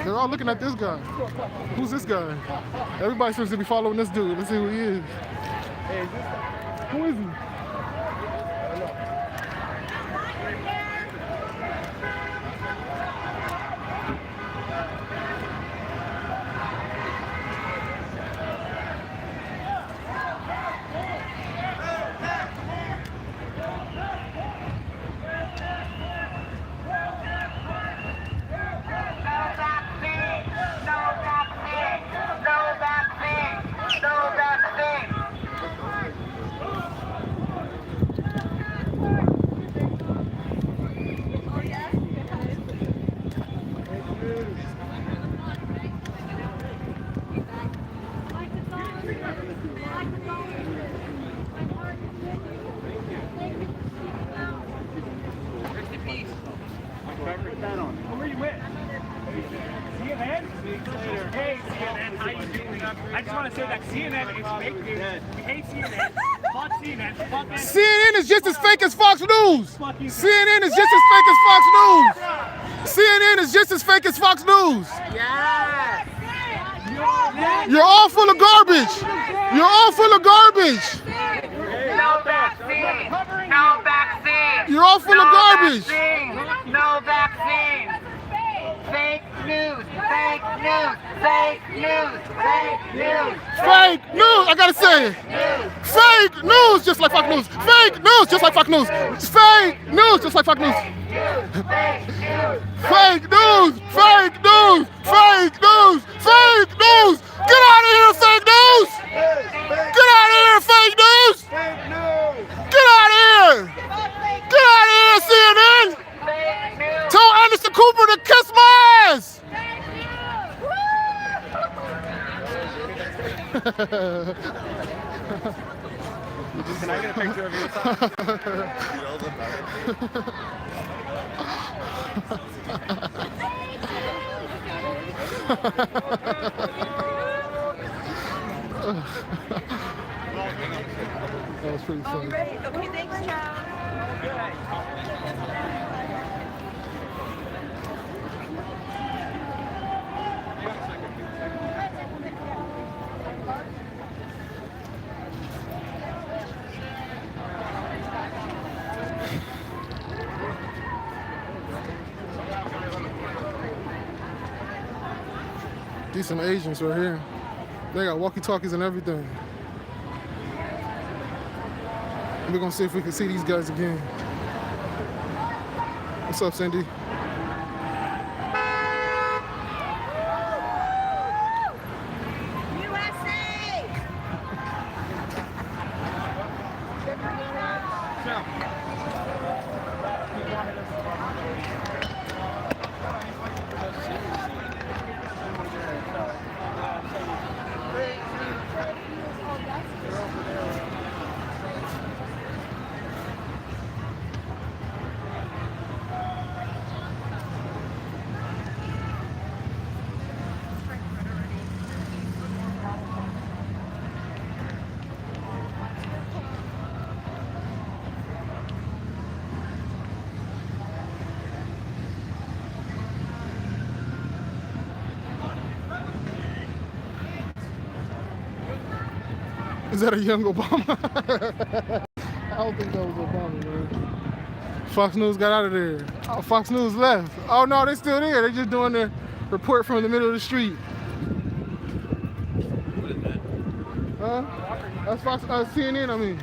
They're all looking at this guy. Who's this guy? Everybody seems to be following this dude. Let's see who he is. Who is he? CNN? Hey, CNN, how you doing? I just want to say that CNN is fake news. We hate CNN. Fuck CNN. Fuck CNN is just as fake as Fox News. CNN is just as fake as Fox News. CNN is just as fake as Fox News. Yes! You're all full of garbage. You're all full of garbage. No vaccine! No vaccine! You're all full of garbage. No vaccine! Fake news! Fake news! Fake news! Fake news! Fake news, I gotta say it. Fake news, just like Fox News. Fake news, just like Fox News. Fake news, just like Fox News. Fake news, fake news, fake news, fake news. Get out of here, fake news. Get out of here, fake news. Get out of here. Get out of here, CNN. Tell Anderson Cooper to kiss my ass. Can I get a picture of your side? That was pretty funny. Okay, thanks, John. These some Asians right here. They got walkie-talkies and everything. We're gonna see if we can see these guys again. What's up, Cindy? Is that a young Obama? I don't think that was Obama, man. Fox News got out of there. Oh, Fox News left. Oh no, they're still there. They're just doing their report from the middle of the street. What is that? Huh? That's Fox, CNN, I mean.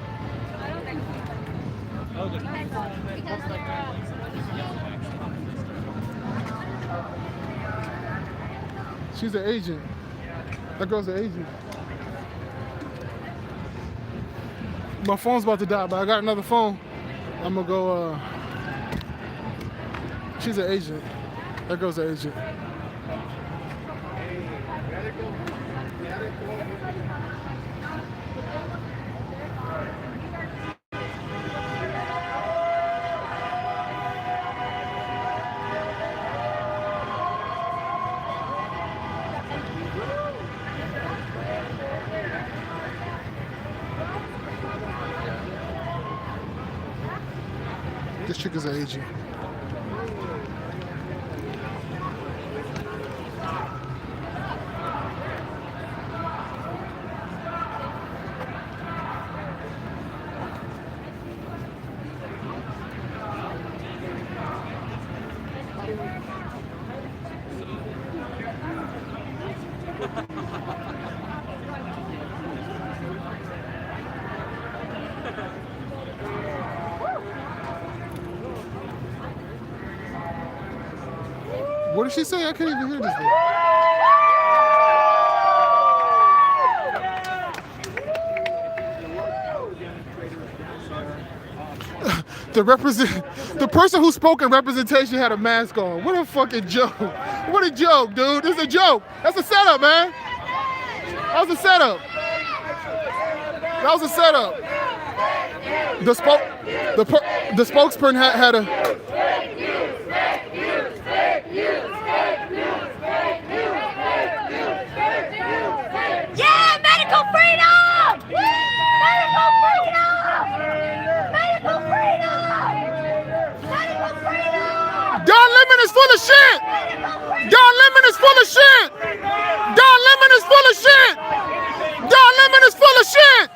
She's an agent. That girl's an agent. My phone's about to die, but I got another phone. I'm gonna go, she's an agent. That girl's an agent. This chick is an agent. What did she say? I can't even hear this thing. The person who spoke in representation had a mask on. What a fucking joke. What a joke, dude. This is a joke. That's a setup, man. That was a setup. That was a setup. The spokesperson had a... of shit. Don Lemon is full of shit. Don Lemon is full of shit. Don Lemon is full of shit.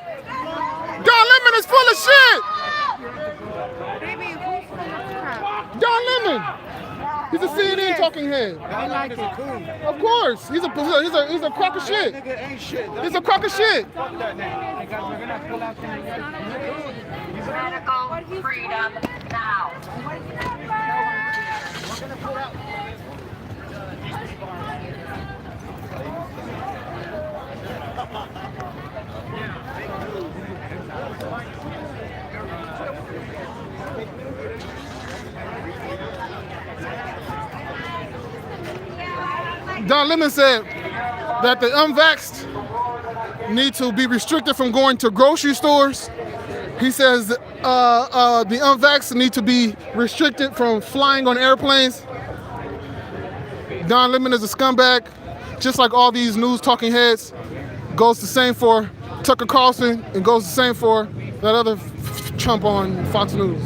Don Lemon is full of shit. Don Lemon. He's a CNN talking head. I like it. Of course. He's a crock of shit. Nigga ain't shit. He's a crock of shit. Radical freedom now. Don Lemon said that the unvaxxed need to be restricted from going to grocery stores. He says the unvaxxed need to be restricted from flying on airplanes. Don Lemon is a scumbag, just like all these news talking heads. Goes the same for Tucker Carlson and goes the same for that other Trump on Fox News.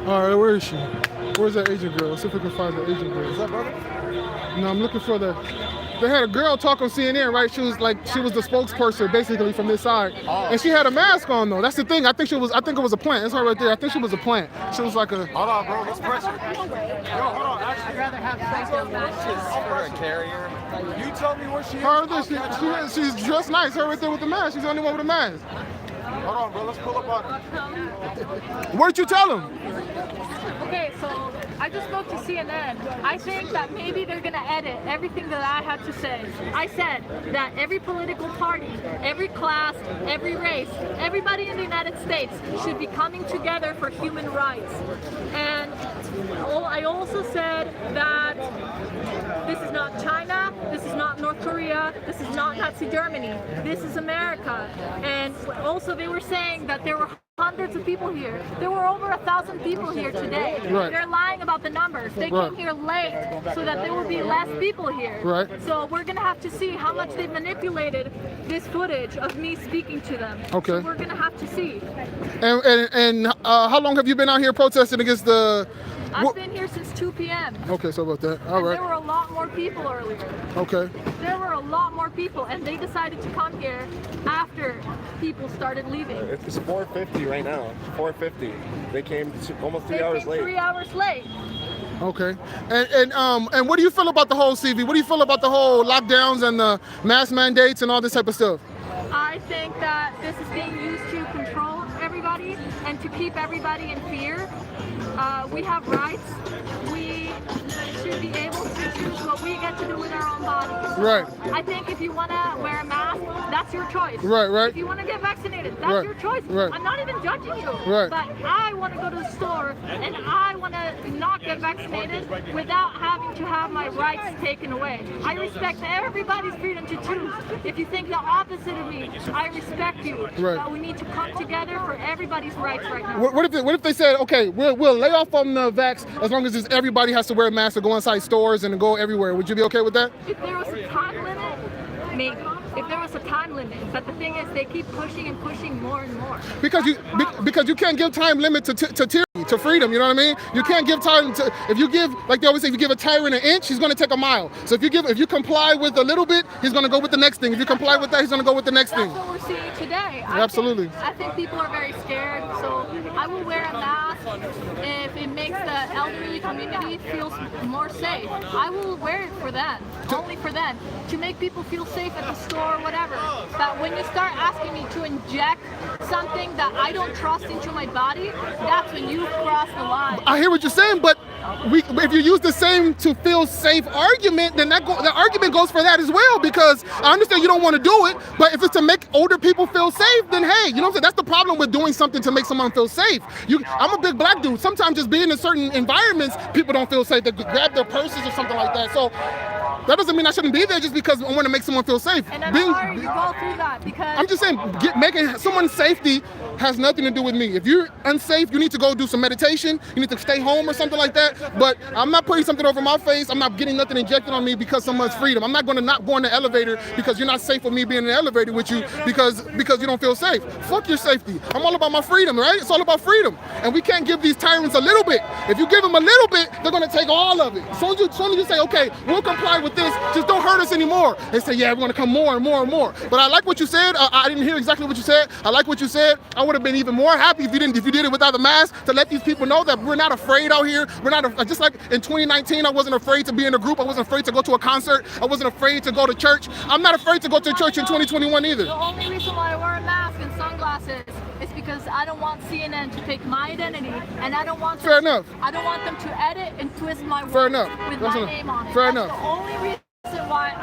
All right, where is she? Where's that Asian girl? Let's see if we can find the Asian girl. What's up, brother? No, I'm looking for the. They had a girl talk on CNN, right? She was the spokesperson basically from this side, and she had a mask on though. That's the thing. I think it was a plant. That's her right there. I think she was a plant. She was like a. Hold on, bro. Let's press her. Yo, hold on. I'd rather have a carrier. You tell me where she is. Her, she's dressed nice. Her right there with the mask. She's the only one with a mask. Hold on, bro. Let's pull up on her. What'd you tell him? Okay, so I just spoke to CNN. I think that maybe they're going to edit everything that I had to say. I said that every political party, every class, every race, everybody in the United States should be coming together for human rights. And I also said that this is not China, this is not North Korea, this is not Nazi Germany, this is America. And also they were saying that there were hundreds of people here. There were over 1,000 people here today. Right. They're lying about the numbers. They came here late so that there will be less people here. Right. So we're going to have to see how much they've manipulated this footage of me speaking to them. Okay. So we're going to have to see. And how long have you been out here protesting against the... I've been here since 2 p.m. Okay, so about that. All right. There were a lot more people earlier. Okay. There were a lot more people, and they decided to come here after people started leaving. It's 4:50 right now. 4:50. They came almost 3 hours late. 3 hours late. Okay. And what do you feel about the whole CV? What do you feel about the whole lockdowns and the mask mandates and all this type of stuff? I think that this is being used to control everybody and to keep everybody in fear. We have rights. We should be able to choose what we get to do with our own bodies. Right. I think if you want to wear a mask, that's your choice. Right, right. If you want to get vaccinated, that's your choice. Right. I'm not even judging you. Right. But I want to go to the store and I want to not get vaccinated without having to have my rights taken away. I respect everybody's freedom to choose. If you think the opposite of me, I respect you. Right. But we need to come together for everybody's rights right now. What if they said, okay, we'll lay off on the vax as long as everybody has to wear a mask to go inside stores and go everywhere? Would you be okay with that? If there was a time limit, maybe. If there was a time limit, but the thing is, they keep pushing and pushing more and more. Because you can't give time limit to tyranny, to freedom. You know what I mean? You can't give time to. If you give, like they always say, if you give a tyrant an inch, he's going to take a mile. So if you comply with a little bit, he's going to go with the next thing. If you comply with that, he's going to go with the next thing. That's what we're seeing today. Absolutely. I think people are very scared, so I will wear a mask if it makes the elderly community feel more safe. I will wear it for them, only for them, to make people feel safe at the store or whatever. But when you start asking me to inject something that I don't trust into my body, that's when you cross the line. I hear what you're saying, but if you use the same to feel safe argument, then the argument goes for that as well, because I understand you don't want to do it, but if it's to make older people feel safe, then hey, you know what I'm saying? That's the problem with doing something to make someone feel safe. I'm a big black dude. Sometimes just being in certain environments, people don't feel safe. They grab their purses or something like that. So that doesn't mean I shouldn't be there just because I want to make someone feel safe. And I'm sorry you go through that, because I'm just saying, making someone's safety has nothing to do with me. If you're unsafe, you need to go do some meditation. You need to stay home or something like that. that. But I'm not putting something over my face. I'm not getting nothing injected on me because someone's freedom. I'm not going to not go in the elevator because you're not safe with me being in the elevator with you because you don't feel safe. Fuck your safety. I'm all about my freedom, right? It's all about freedom. And we can't give these tyrants a little bit. If you give them a little bit, they're going to take all of it. As soon as you say, okay, we'll comply with this, just don't hurt us anymore. They say, yeah, we're going to come more and more and more. But I like what you said. I didn't hear exactly what you said. I like what you said. I would have been even more happy if you did it without the mask, to let these people know that we're not afraid out here. We're not, just like in 2019, I wasn't afraid to be in a group. I wasn't afraid to go to a concert. I wasn't afraid to go to church. I'm not afraid to go to church in 2021 either. The only reason why I wear a mask and sunglasses is because I don't want CNN to take my identity, and I don't want Fair enough. I don't want them to edit and twist my words Fair enough. with That's my enough. name on it. Fair That's enough. the only reason why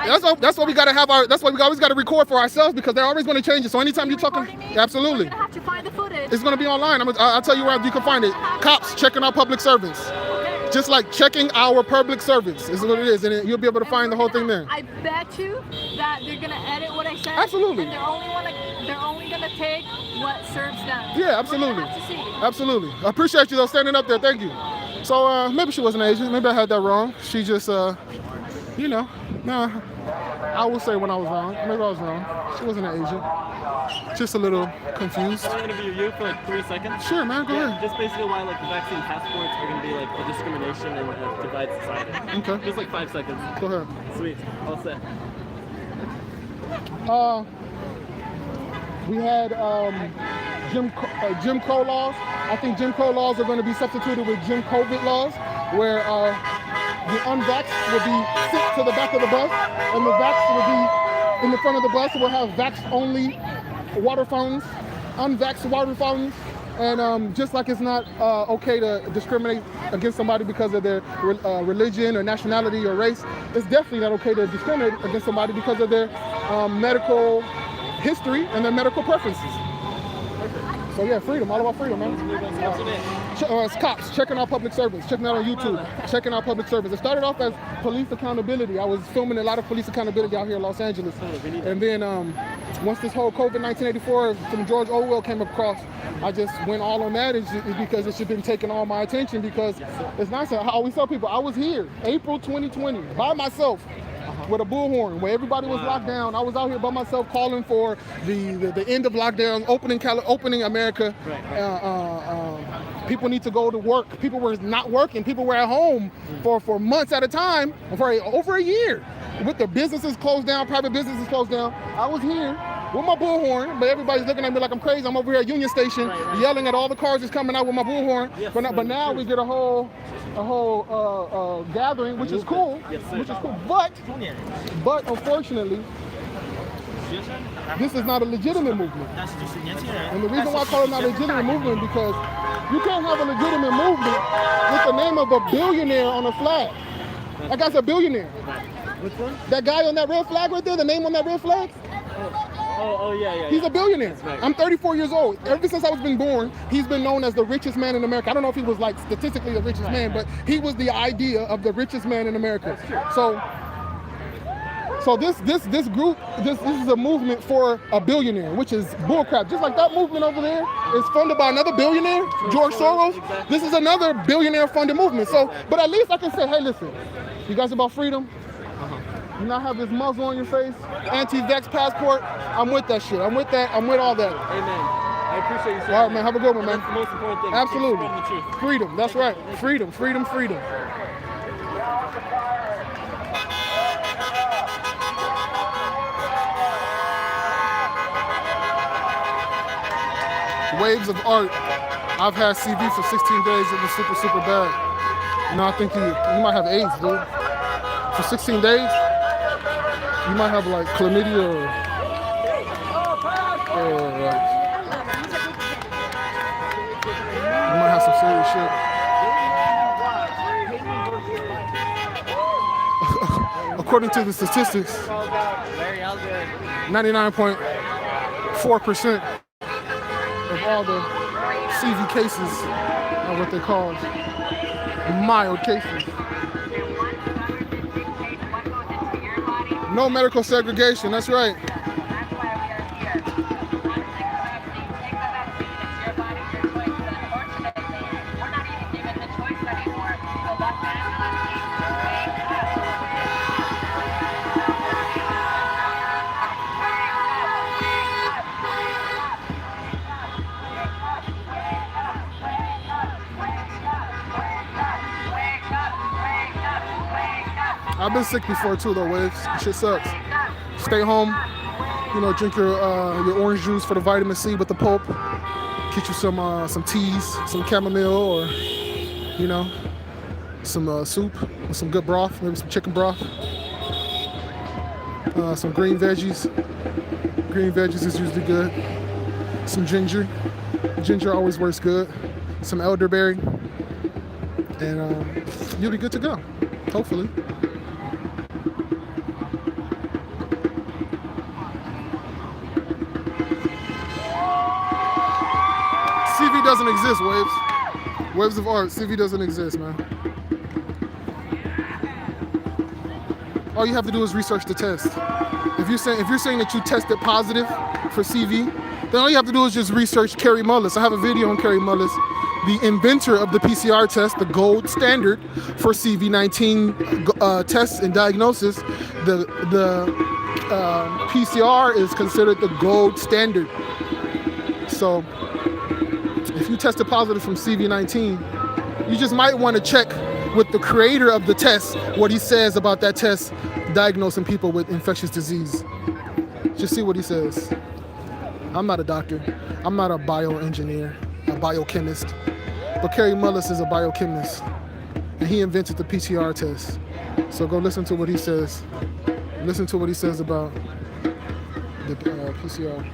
That's why we gotta have that's why we always gotta record for ourselves, because they're always gonna change it. So anytime you're talking, absolutely. We're gonna have to find the footage. It's gonna be online. I'll tell you where you can find it. COPS, checking our public servants. Just like checking our public servants is what it is, and you'll be able to find the whole thing there. I bet you that they're gonna edit what I said. Absolutely. And they're only gonna take what serves them. Yeah, absolutely. We're gonna have to see. Absolutely. I appreciate you though standing up there. Thank you. So maybe she wasn't Asian. Maybe I had that wrong. She just, you know, nah. I will say when I was wrong. Maybe I was wrong. She wasn't an Asian. Just a little confused. I'm going to interview you for like 3 seconds. Sure, man. Go ahead. Just basically why like the vaccine passports are going to be like a discrimination and divide society. Okay. Just like 5 seconds. Go ahead. Sweet. All set. We had Jim Crow laws. I think Jim Crow laws are going to be substituted with Jim COVID laws, where the unvaxxed will be sent to the back of the bus, and the vaxxed will be in the front of the bus. We'll have vaxxed-only water fountains, unvaxxed water fountains, and just like it's not okay to discriminate against somebody because of their religion or nationality or race, it's definitely not okay to discriminate against somebody because of their medical history and their medical preferences. So yeah, freedom, all about freedom, man. It's COPS, checking our public servants, checking out on YouTube, checking our public servants. It started off as police accountability. I was filming a lot of police accountability out here in Los Angeles. And then once this whole COVID 1984 from George Orwell came across, I just went all on that. It's because it should have been taking all my attention, because it's nice. I always tell people, I was here, April 2020, by myself, with a bullhorn, where everybody was locked down. I was out here by myself calling for the end of lockdown, opening America. People need to go to work. People were not working. People were at home for months at a time, for over a year. With the businesses closed down, private businesses closed down. I was here with my bullhorn, but everybody's looking at me like I'm crazy. I'm over here at Union Station yelling at all the cars that's coming out with my bullhorn. But now we get a whole gathering, which is cool. But unfortunately, this is not a legitimate movement. And the reason why I call it not a legitimate movement, because you can't have a legitimate movement with the name of a billionaire on a flag. That guy's a billionaire. Which one? That guy on that red flag right there, the name on that red flag? Yeah. He's a billionaire. Right. I'm 34 years old. Ever since I was been born, he's been known as the richest man in America. I don't know if he was like statistically the richest man, but he was the idea of the richest man in America. So this group, this is a movement for a billionaire, which is bullcrap. Just like that movement over there is funded by another billionaire, George Soros. This is another billionaire-funded movement. So, but at least I can say, hey, listen, you guys about freedom? You not have this muzzle on your face, anti-vax passport. I'm with that shit. I'm with that. I'm with all that. Amen. I appreciate you saying all right, man. Have a good one, man. That's the most important thing. Absolutely. Freedom. That's right. Freedom. Freedom. Freedom. Waves of art. I've had CV for 16 days. It was super, super bad. I think you might have AIDS, dude. For 16 days, you might have like chlamydia or like, you might have some serious shit. According to the statistics, 99.4% of all the CV cases are what they call mild cases. No medical segregation, that's right. I've been sick before too though, Waves. Shit sucks. Stay home. You know, drink your orange juice for the vitamin C with the pulp. Get you some teas, some chamomile, or you know, some soup with some good broth, maybe some chicken broth. Some green veggies. Green veggies is usually good. Some ginger. Ginger always works good. Some elderberry. And you'll be good to go, hopefully. CV doesn't exist, Waves. Waves of art, CV doesn't exist, man. All you have to do is research the test. If you're saying that you tested positive for CV, then all you have to do is just research Kerry Mullis. I have a video on Kerry Mullis, the inventor of the PCR test, the gold standard for CV-19 tests and diagnosis. The PCR is considered the gold standard. So if you tested positive from CV-19, you just might want to check with the creator of the test what he says about that test diagnosing people with infectious disease. Just see what he says. I'm not a doctor. I'm not a bioengineer, a biochemist. But Kerry Mullis is a biochemist, and he invented the PCR test. So go listen to what he says. Listen to what he says about the PCR.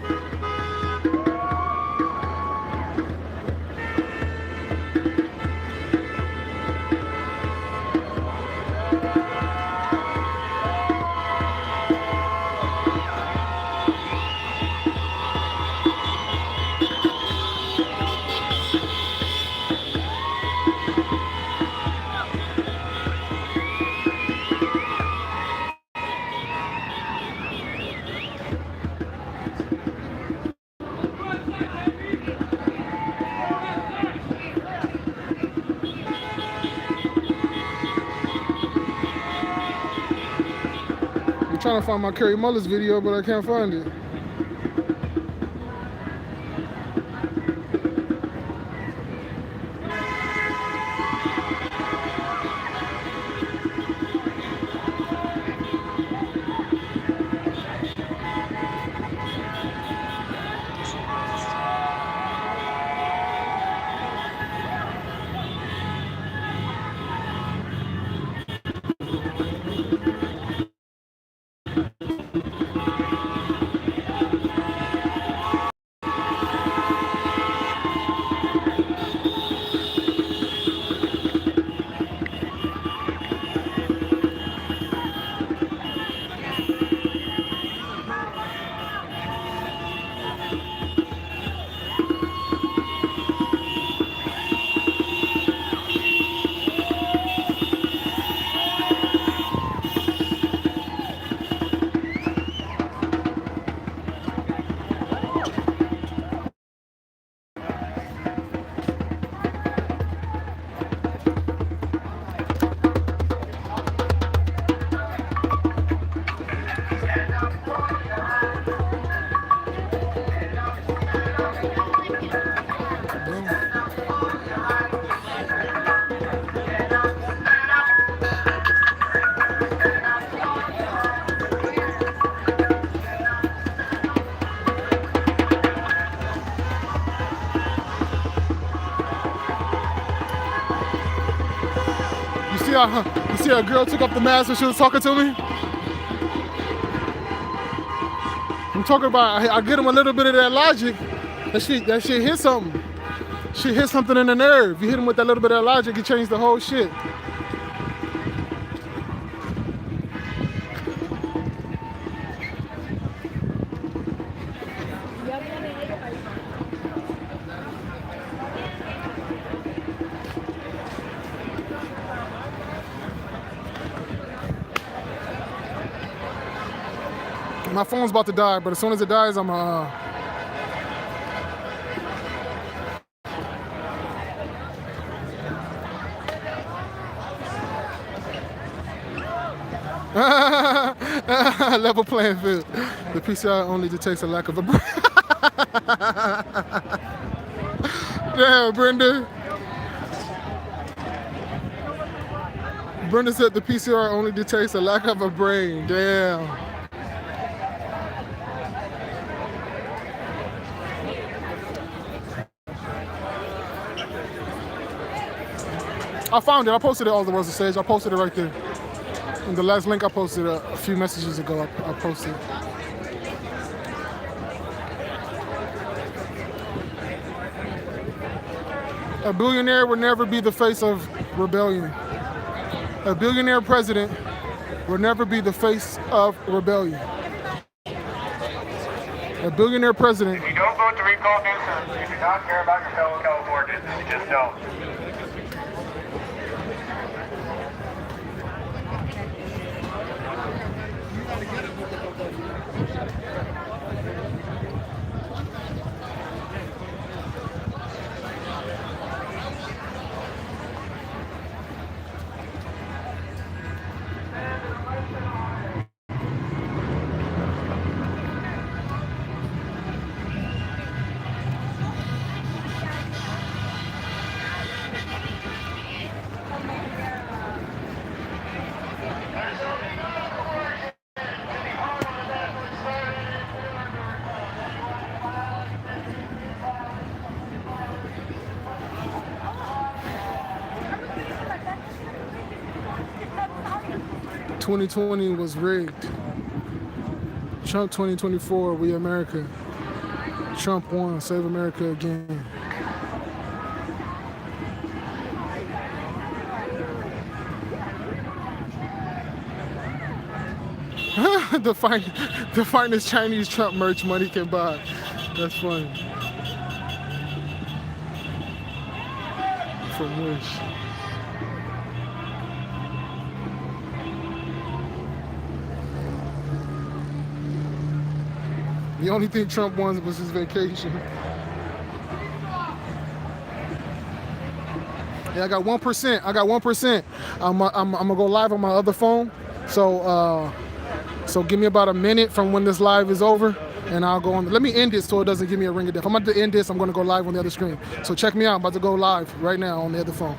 I'm trying to find my Kerry Mullis video, but I can't find it. You see how a girl took off the mask when she was talking to me? I'm talking about, I get him a little bit of that logic. That shit hit something. She hit something in the nerve. You hit him with that little bit of logic, it changed the whole shit. My phone's about to die, but as soon as it dies, I'm level playing field. The PCR only detects a lack of a Damn, Brenda. Brenda said the PCR only detects a lack of a brain. Damn. I found it. I posted it all the words of sage. I posted it right there. And the last link I posted a few messages ago. I posted. A billionaire will never be the face of rebellion. A billionaire president will never be the face of rebellion. A billionaire president. If you don't vote to recall Newsom, you do not care about your fellow Californians. You just don't. "2020 was rigged. Trump 2024, we America. Trump won, save America again." the finest Chinese Trump merch money can buy. That's funny. From Wish. The only thing Trump won was his vacation. Yeah, I got 1%. I got 1%. I'm gonna go live on my other phone. So give me about a minute from when this live is over, and I'll go on. Let me end it so it doesn't give me a ring of death. I'm about to end this. I'm gonna go live on the other screen. So check me out. I'm about to go live right now on the other phone.